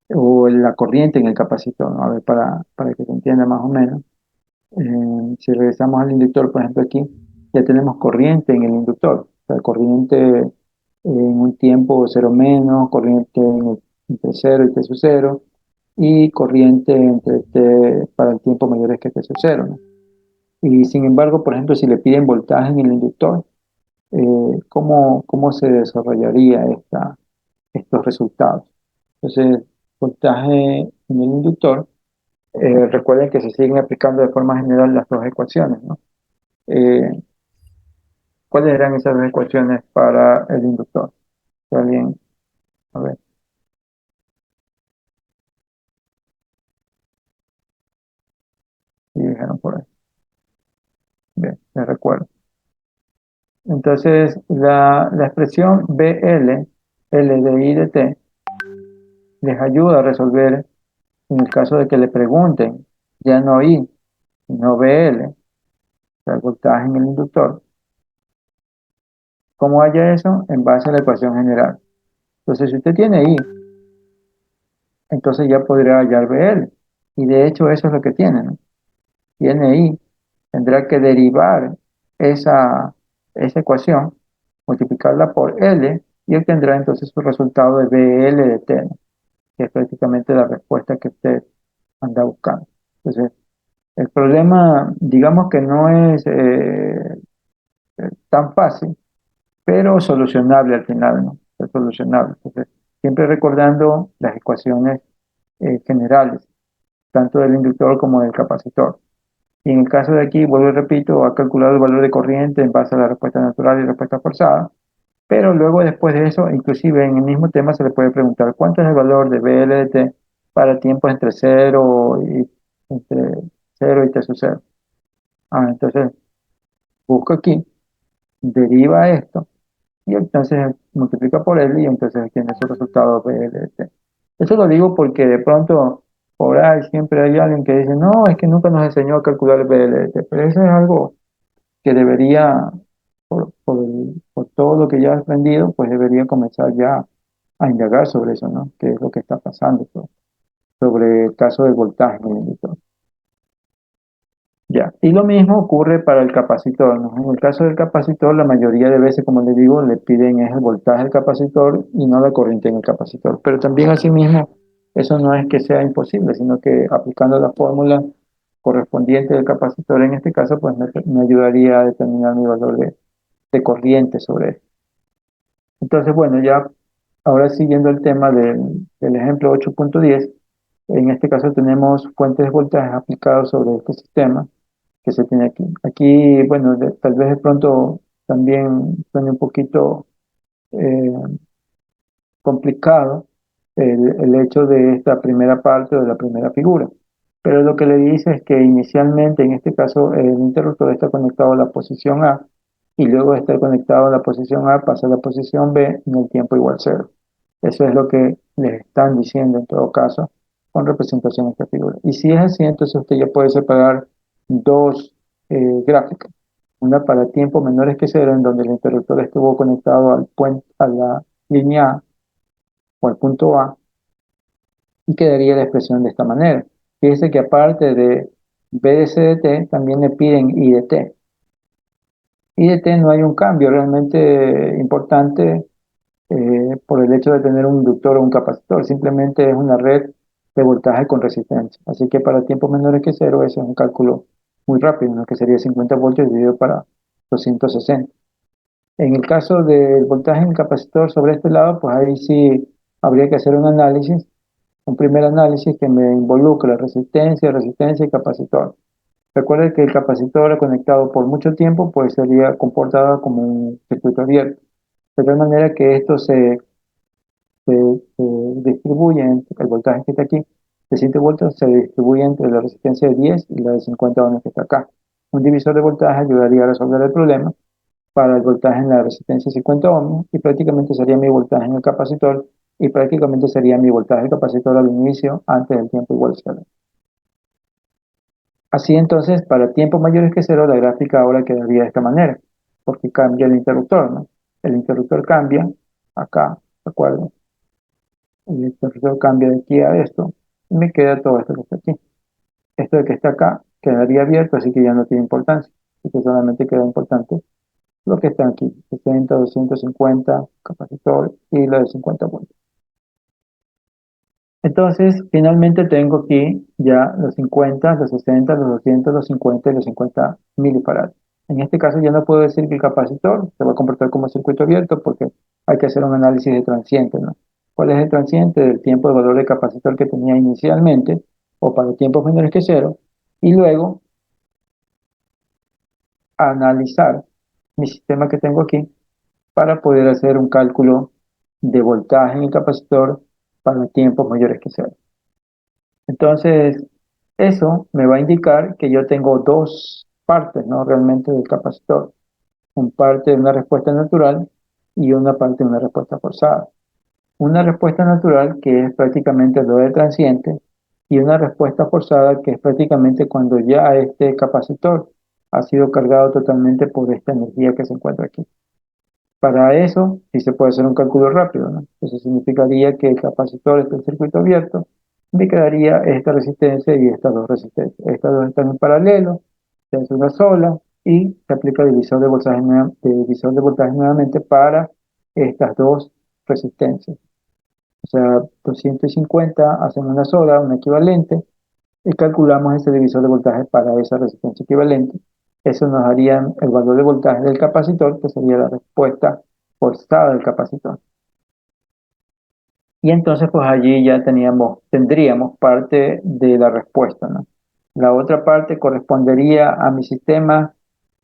o la corriente en el capacitor, ¿no? A ver, para que se entienda más o menos. Si regresamos al inductor, por ejemplo, aquí, ya tenemos corriente en el inductor. O sea, corriente en un tiempo cero menos, corriente entre cero y t sub cero, y corriente entre t para el tiempo mayores que t sub cero, ¿no? Y sin embargo, por ejemplo, si le piden voltaje en el inductor, ¿cómo se desarrollaría estos resultados? Entonces, voltaje en el inductor, recuerden que se siguen aplicando de forma general las dos ecuaciones, ¿no? Eh, ¿Cuáles eran esas dos ecuaciones para el inductor? Si alguien, a ver, si dijeron por ahí. Bien, les recuerdo. Entonces, la expresión BL, L de I de T, les ayuda a resolver en el caso de que le pregunten, ya no I, sino BL, o sea, el voltaje en el inductor. ¿Cómo haya eso? En base a la ecuación general. Entonces, si usted tiene I, entonces ya podría hallar BL. Y de hecho eso es lo que tiene, ¿no? Tiene I, tendrá que derivar esa ecuación, multiplicarla por L y obtendrá entonces su resultado de BL de T, ¿no? Que es prácticamente la respuesta que usted anda buscando. Entonces, el problema, digamos que no es tan fácil, pero solucionable al final, ¿no? Es solucionable. Entonces, siempre recordando las ecuaciones generales, tanto del inductor como del capacitor. Y en el caso de aquí, vuelvo y repito, ha calculado el valor de corriente en base a la respuesta natural y respuesta forzada, pero luego después de eso, inclusive en el mismo tema se le puede preguntar cuánto es el valor de BL de T para tiempos entre 0 y T sub 0. Entonces, busco aquí, deriva esto, y entonces multiplica por L y entonces obtiene su resultado BL de T. Eso lo digo porque de pronto por ahí siempre hay alguien que dice, no, es que nunca nos enseñó a calcular el BLT, pero eso es algo que debería, por todo lo que ya has aprendido, pues debería comenzar ya a indagar sobre eso, ¿no? ¿Qué es lo que está pasando sobre el caso del voltaje en el inductor? Ya, y lo mismo ocurre para el capacitor, ¿no? En el caso del capacitor, la mayoría de veces, como les digo, le piden es el voltaje del capacitor y no la corriente en el capacitor. Pero también asimismo, eso no es que sea imposible, sino que aplicando la fórmula correspondiente del capacitor en este caso, pues me ayudaría a determinar mi valor de corriente sobre esto. Entonces, bueno, ya ahora siguiendo el tema del ejemplo 8.10, en este caso tenemos fuentes de voltaje aplicados sobre este sistema que se tiene aquí. Aquí, bueno, tal vez de pronto también suene un poquito eh, complicado el hecho de esta primera parte o de la primera figura. Pero lo que le dice es que inicialmente, en este caso, el interruptor está conectado a la posición A y luego de estar conectado a la posición A pasa a la posición B en el tiempo igual cero. Eso es lo que les están diciendo en todo caso con representación de esta figura. Y si es así, entonces usted ya puede separar dos gráficas. Una para tiempos menores que cero, en donde el interruptor estuvo conectado al puente, a la línea A o al punto A, y quedaría la expresión de esta manera. Fíjese que aparte de B de C de T, también le piden I de T. I de T no hay un cambio realmente importante por el hecho de tener un inductor o un capacitor, simplemente es una red de voltaje con resistencia. Así que para tiempos menores que cero, eso es un cálculo muy rápido, ¿no? Que sería 50 voltios dividido para 260. En el caso del voltaje en el capacitor sobre este lado, pues ahí sí habría que hacer un análisis, un primer análisis que me involucra resistencia, resistencia y capacitor. Recuerde que el capacitor conectado por mucho tiempo, pues sería comportado como un circuito abierto. De tal manera que esto se distribuye, el voltaje que está aquí, de 7 voltios, se distribuye entre la resistencia de 10 y la de 50 ohms que está acá. Un divisor de voltaje ayudaría a resolver el problema para el voltaje en la resistencia 50 ohms y prácticamente sería mi voltaje en el capacitor y prácticamente sería mi voltaje del capacitor al inicio antes del tiempo igual cero. Así entonces, para tiempos mayores que cero, la gráfica ahora quedaría de esta manera, porque cambia el interruptor, ¿no? El interruptor cambia acá, ¿de acuerdo? El interruptor cambia de aquí a esto y me queda todo esto que está aquí. Esto de que está acá quedaría abierto, así que ya no tiene importancia, así que solamente queda importante lo que está aquí, 60, 250, capacitor y la de 50 voltios. Entonces, finalmente tengo aquí ya los 50, los 60, los 200, los 50 y los 50 milifarads. En este caso ya no puedo decir que el capacitor se va a comportar como circuito abierto porque hay que hacer un análisis de transiente, ¿no? ¿Cuál es el transiente del tiempo de valor de capacitor que tenía inicialmente o para tiempos menores que cero? Y luego analizar mi sistema que tengo aquí para poder hacer un cálculo de voltaje en el capacitor para tiempos mayores que cero. Entonces, eso me va a indicar que yo tengo dos partes, ¿no? Realmente del capacitor. Un parte de una respuesta natural y una parte de una respuesta forzada. Una respuesta natural que es prácticamente lo del transiente y una respuesta forzada que es prácticamente cuando ya este capacitor ha sido cargado totalmente por esta energía que se encuentra aquí. Para eso sí se puede hacer un cálculo rápido, ¿no? Eso significaría que el capacitor está en circuito abierto, me quedaría esta resistencia y estas dos resistencias. Estas dos están en paralelo, se hace una sola y se aplica divisor de voltaje, divisor de voltaje nuevamente para estas dos resistencias. O sea, 250 hacen una sola, una equivalente, y calculamos ese divisor de voltaje para esa resistencia equivalente. Eso nos daría el valor de voltaje del capacitor, que sería la respuesta forzada del capacitor. Y entonces, pues allí ya tendríamos parte de la respuesta, ¿no? La otra parte correspondería a mi sistema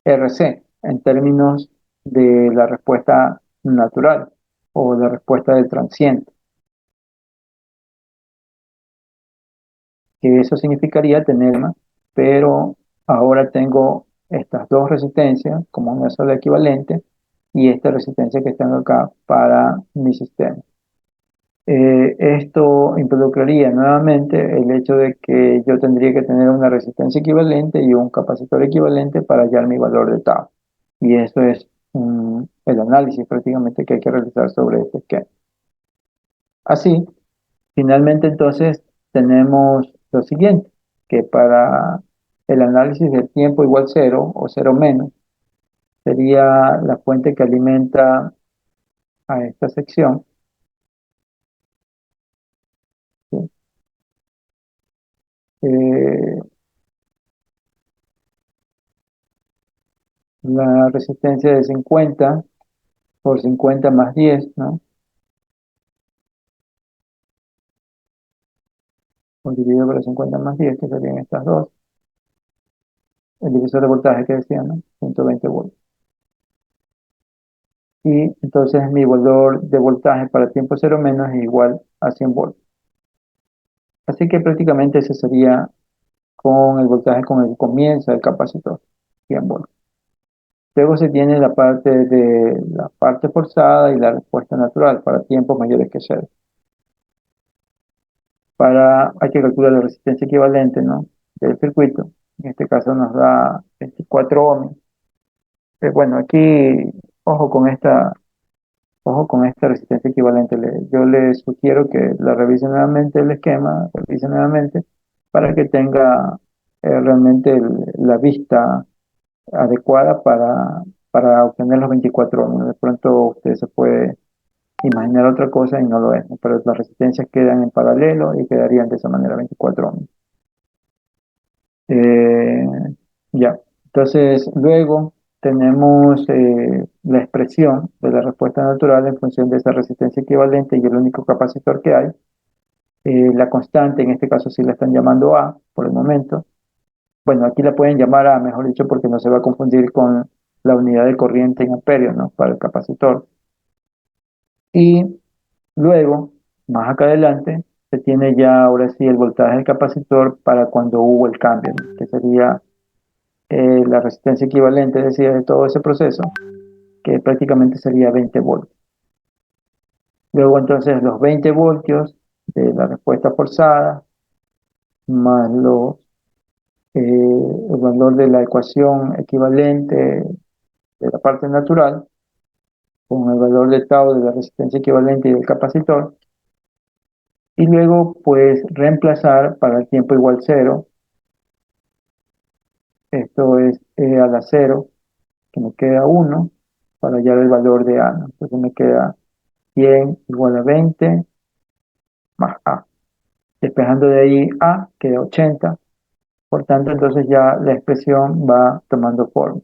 RC, en términos de la respuesta natural o la respuesta del transiente, que eso significaría tener más, pero ahora tengo estas dos resistencias como una sola equivalente y esta resistencia que tengo acá para mi sistema. Esto involucraría nuevamente el hecho de que yo tendría que tener una resistencia equivalente y un capacitor equivalente para hallar mi valor de tau. Y eso es el análisis prácticamente que hay que realizar sobre este esquema. Así, finalmente entonces tenemos lo siguiente, que para el análisis del tiempo igual cero o cero menos, sería la fuente que alimenta a esta sección, ¿sí? la resistencia de 50 por 50 más 10, ¿no? O dividido por 50 más 10, que serían estas dos. El divisor de voltaje que decía, ¿no? 120 volts. Y entonces mi valor de voltaje para tiempo cero menos es igual a 100 volts. Así que prácticamente ese sería con el voltaje con el que comienza el capacitor, 100 volts. Luego se tiene la parte forzada y la respuesta natural para tiempos mayores que cero. Hay que calcular la resistencia equivalente, ¿no?, del circuito. En este caso nos da 24 ohms. Bueno, aquí, ojo con esta, ojo con esta resistencia equivalente. Yo les sugiero que la revise nuevamente el esquema, revise nuevamente, para que tenga realmente la vista adecuada para obtener los 24 ohms. De pronto usted se puede imaginar otra cosa y no lo es, ¿no? Pero las resistencias quedan en paralelo y quedarían de esa manera 24 ohms. Eh, ya, entonces luego tenemos la expresión de la respuesta natural en función de esa resistencia equivalente y el único capacitor que hay. La constante, en este caso sí la están llamando A por el momento. Bueno, aquí la pueden llamar A, mejor dicho, porque no se va a confundir con la unidad de corriente en amperios, ¿no?, para el capacitor. Y luego, más acá adelante, se tiene ya ahora sí el voltaje del capacitor para cuando hubo el cambio, ¿no?, que sería la resistencia equivalente, es decir, de todo ese proceso, que prácticamente sería 20 voltios. Luego entonces los 20 voltios de la respuesta forzada, más el valor de la ecuación equivalente de la parte natural, con el valor de tau de la resistencia equivalente y del capacitor, y luego pues reemplazar para el tiempo igual cero, esto es E a la cero, que me queda 1, para hallar el valor de A, ¿no? Entonces me queda 100 igual a 20 más A. Despejando de ahí A, queda 80. Por tanto, entonces ya la expresión va tomando forma.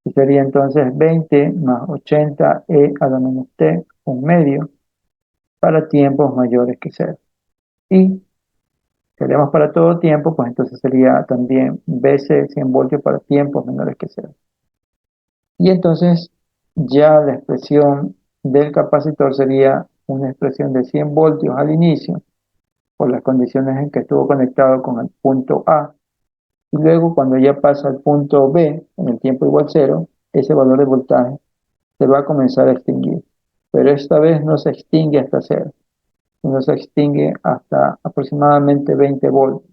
Y sería entonces 20 más 80 E a la menos T, un medio, para tiempos mayores que 0. Y si queremos para todo tiempo, pues entonces sería también BC 100 voltios para tiempos menores que 0. Y entonces ya la expresión del capacitor sería una expresión de 100 voltios al inicio, por las condiciones en que estuvo conectado con el punto A, y luego cuando ya pasa al punto B, en el tiempo igual cero, ese valor de voltaje se va a comenzar a extinguir. Pero esta vez no se extingue hasta cero, sino se extingue hasta aproximadamente 20 voltios.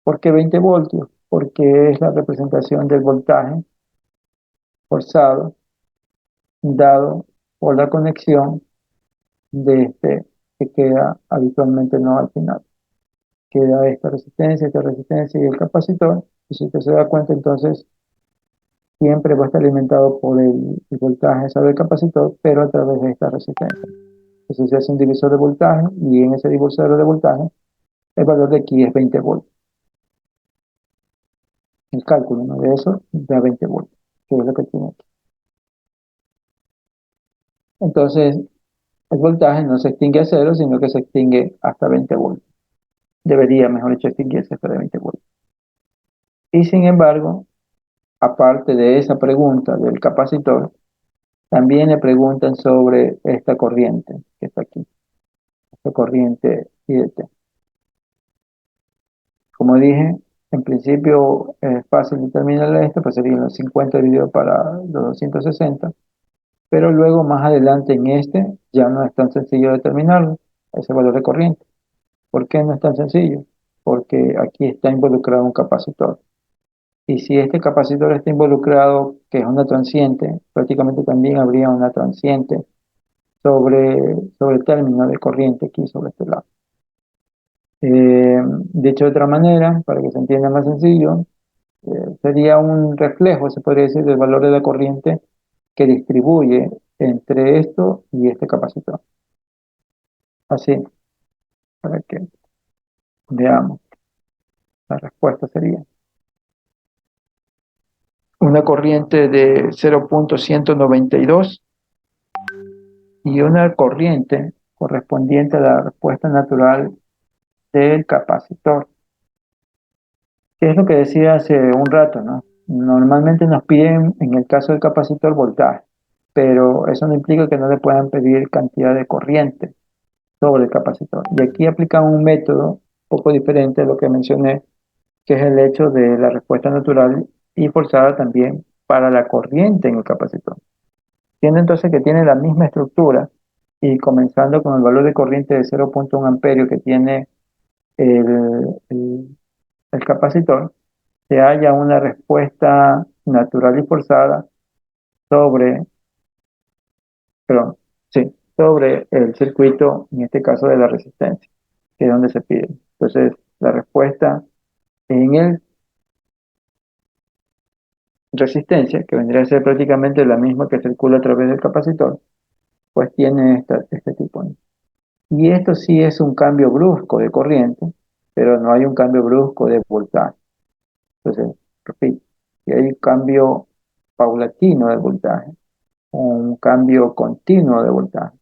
¿Por qué 20 voltios? Porque es la representación del voltaje forzado dado por la conexión de este que queda habitualmente no al final. Queda esta resistencia y el capacitor. Y si usted se da cuenta, entonces siempre va a estar alimentado por el voltaje del capacitor, pero a través de esta resistencia. Entonces se hace un divisor de voltaje y en ese divisor de voltaje el valor de aquí es 20 volts. El cálculo, ¿no?, de eso da 20 volts, que es lo que tiene aquí. Entonces el voltaje no se extingue a cero, sino que se extingue hasta 20 volts. Debería, mejor dicho, extinguirse hasta 20 volts. Y sin embargo, aparte de esa pregunta del capacitor, también le preguntan sobre esta corriente que está aquí, esta corriente IDT. Como dije, en principio es fácil determinar esto, pues serían los 50 dividido para los 260, pero luego más adelante en este ya no es tan sencillo determinarlo, ese valor de corriente. ¿Por qué no es tan sencillo? Porque aquí está involucrado un capacitor. Y si este capacitor está involucrado, que es una transiente, prácticamente también habría una transiente sobre el término de corriente aquí, sobre este lado. Dicho de otra manera, para que se entienda más sencillo, sería un reflejo, se podría decir, del valor de la corriente que distribuye entre esto y este capacitor. Así, para que veamos, la respuesta sería. una corriente de 0,192 y una corriente correspondiente a la respuesta natural del capacitor. ¿Qué es lo que decía hace un rato, no? Normalmente nos piden, en el caso del capacitor, voltaje, pero eso no implica que no le puedan pedir cantidad de corriente sobre el capacitor. Y aquí aplican un método un poco diferente a lo que mencioné, que es el hecho de la respuesta natural y forzada también para la corriente en el capacitor. Siendo entonces que tiene la misma estructura y comenzando con el valor de corriente de 0,1 amperio que tiene el capacitor, se halla una respuesta natural y forzada sobre, perdón, sí, sobre el circuito, en este caso de la resistencia, que es donde se pide. Entonces, la respuesta en el resistencia, que vendría a ser prácticamente la misma que circula a través del capacitor, pues tiene este tipo, ¿no? Y esto sí es un cambio brusco de corriente, pero no hay un cambio brusco de voltaje. Entonces, repito, si hay un cambio paulatino de voltaje, un cambio continuo de voltaje.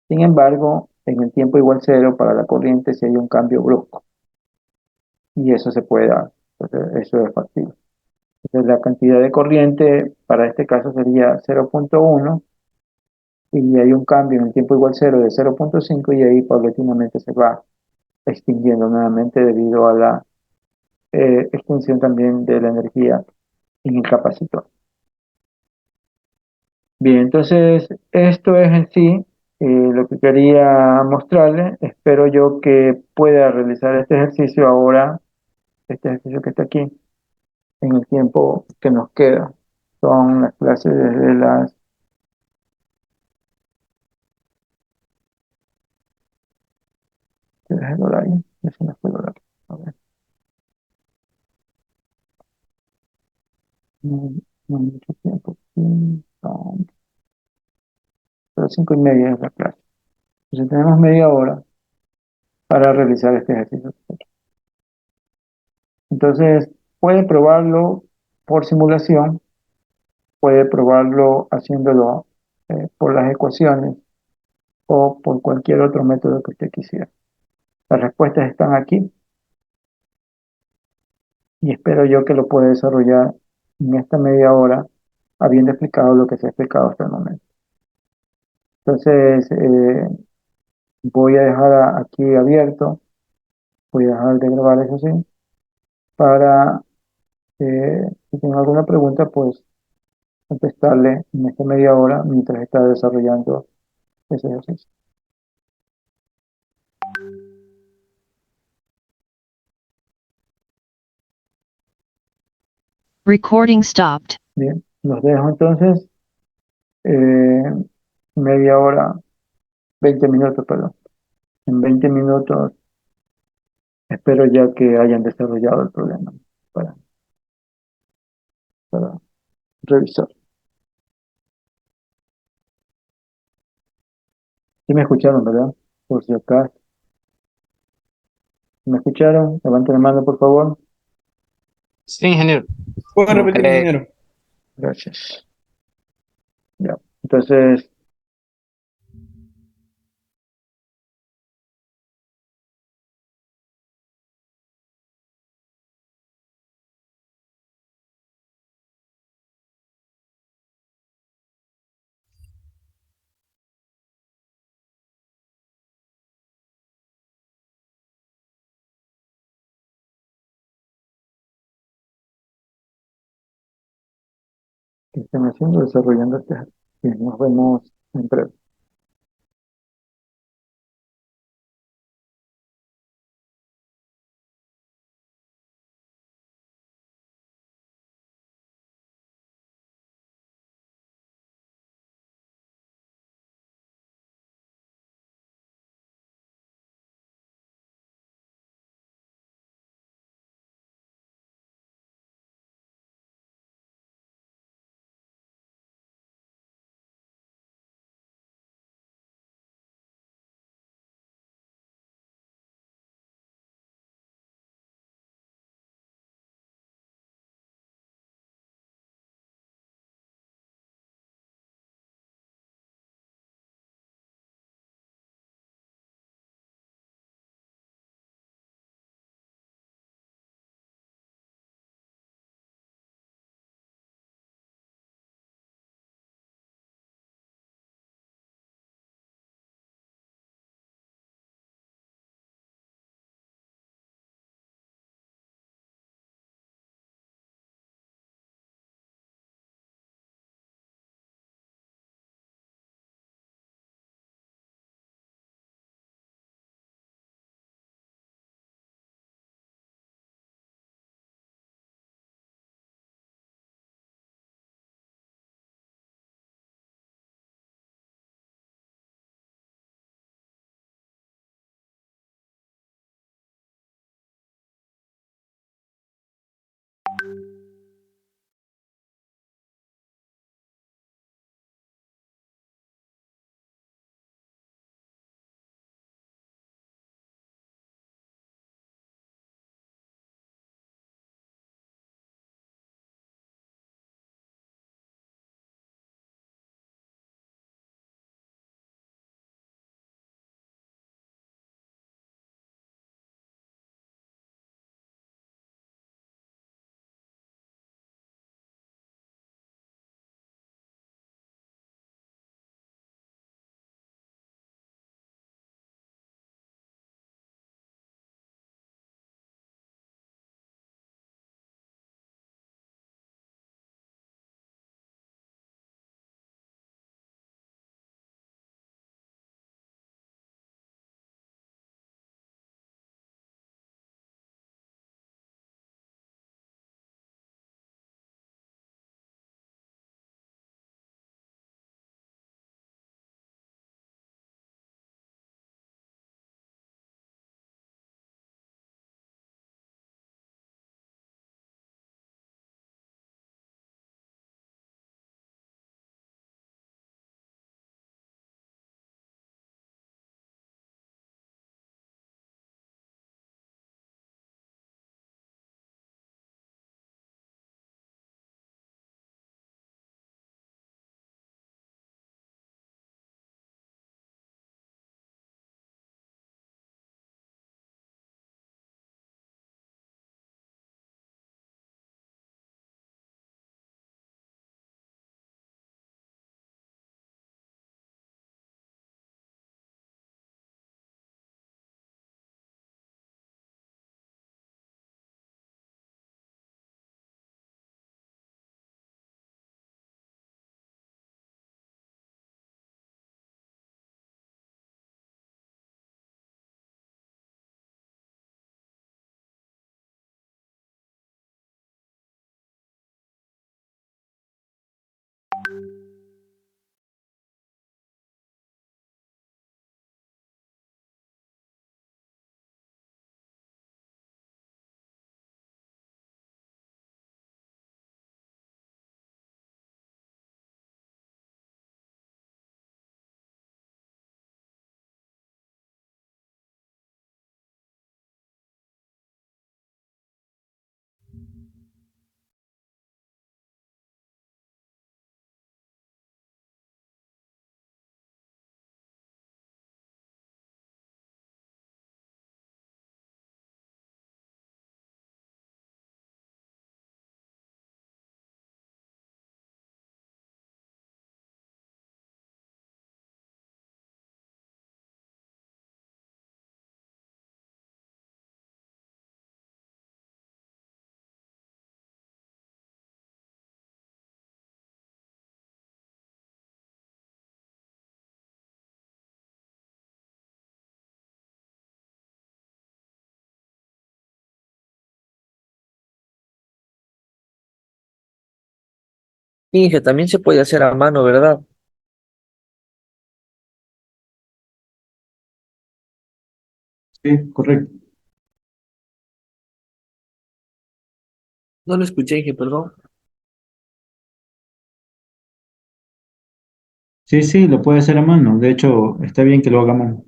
Sin embargo, en el tiempo igual cero para la corriente si hay un cambio brusco y eso se puede dar. Entonces, eso es factible. Entonces, la cantidad de corriente para este caso sería 0,1 y hay un cambio en el tiempo igual cero de 0,5 y ahí paulatinamente se va extinguiendo nuevamente debido a la extinción también de la energía en el capacitor. Bien, entonces esto es en sí lo que quería mostrarles. Espero yo que pueda realizar este ejercicio ahora, este ejercicio que está aquí, en el tiempo que nos queda. Son las clases desde las... ¿Qué es el horario? Ya se me fue el horario. A ver. No, no mucho tiempo. Son las 5:30 es la clase. Entonces tenemos media hora para realizar este ejercicio. Entonces, puede probarlo por simulación, puede probarlo haciéndolo por las ecuaciones o por cualquier otro método que usted quisiera. Las respuestas están aquí y espero yo que lo pueda desarrollar en esta media hora, habiendo explicado lo que se ha explicado hasta el momento. Entonces, voy a dejar aquí abierto, voy a dejar de grabar eso sí, para si tienen alguna pregunta, pues contestarle en esta media hora mientras está desarrollando ese ejercicio. Recording stopped. Bien, los dejo entonces eh, media hora, 20 minutos, perdón. En 20 minutos espero ya que hayan desarrollado el problema para, para revisar. ¿Sí me escucharon, verdad? Por si acaso. ¿Me escucharon? Levanten la mano, por favor. Sí, ingeniero. ¿Puedo repetir, Ok. ingeniero? Gracias. Ya. Entonces, ¿qué están haciendo? Desarrollando este ejercicio. Bien, nos vemos en breve. Inge, también se puede hacer a mano, ¿verdad? Sí, correcto. No lo escuché, Inge, perdón. Sí, sí, lo puede hacer a mano. De hecho, está bien que lo haga a mano.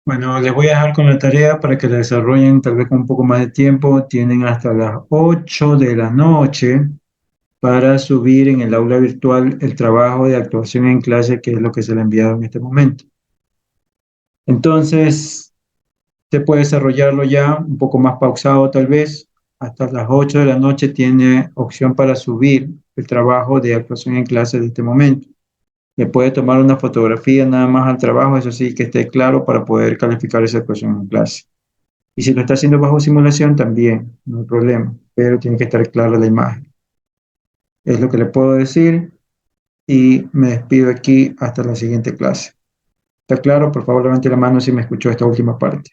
Bueno, les voy a dejar con la tarea para que la desarrollen tal vez con un poco más de tiempo. Tienen hasta las 8 de la noche para subir en el aula virtual el trabajo de actuación en clase, que es lo que se le ha enviado en este momento. Entonces, se puede desarrollarlo ya un poco más pausado tal vez. Hasta las 8 de la noche tiene opción para subir el trabajo de actuación en clase de este momento. Le puede tomar una fotografía nada más al trabajo, eso sí, que esté claro para poder calificar esa actuación en clase. Y si lo está haciendo bajo simulación, también, no hay problema, pero tiene que estar clara la imagen. Es lo que le puedo decir y me despido aquí hasta la siguiente clase. ¿Está claro? Por favor, levante la mano si me escuchó esta última parte.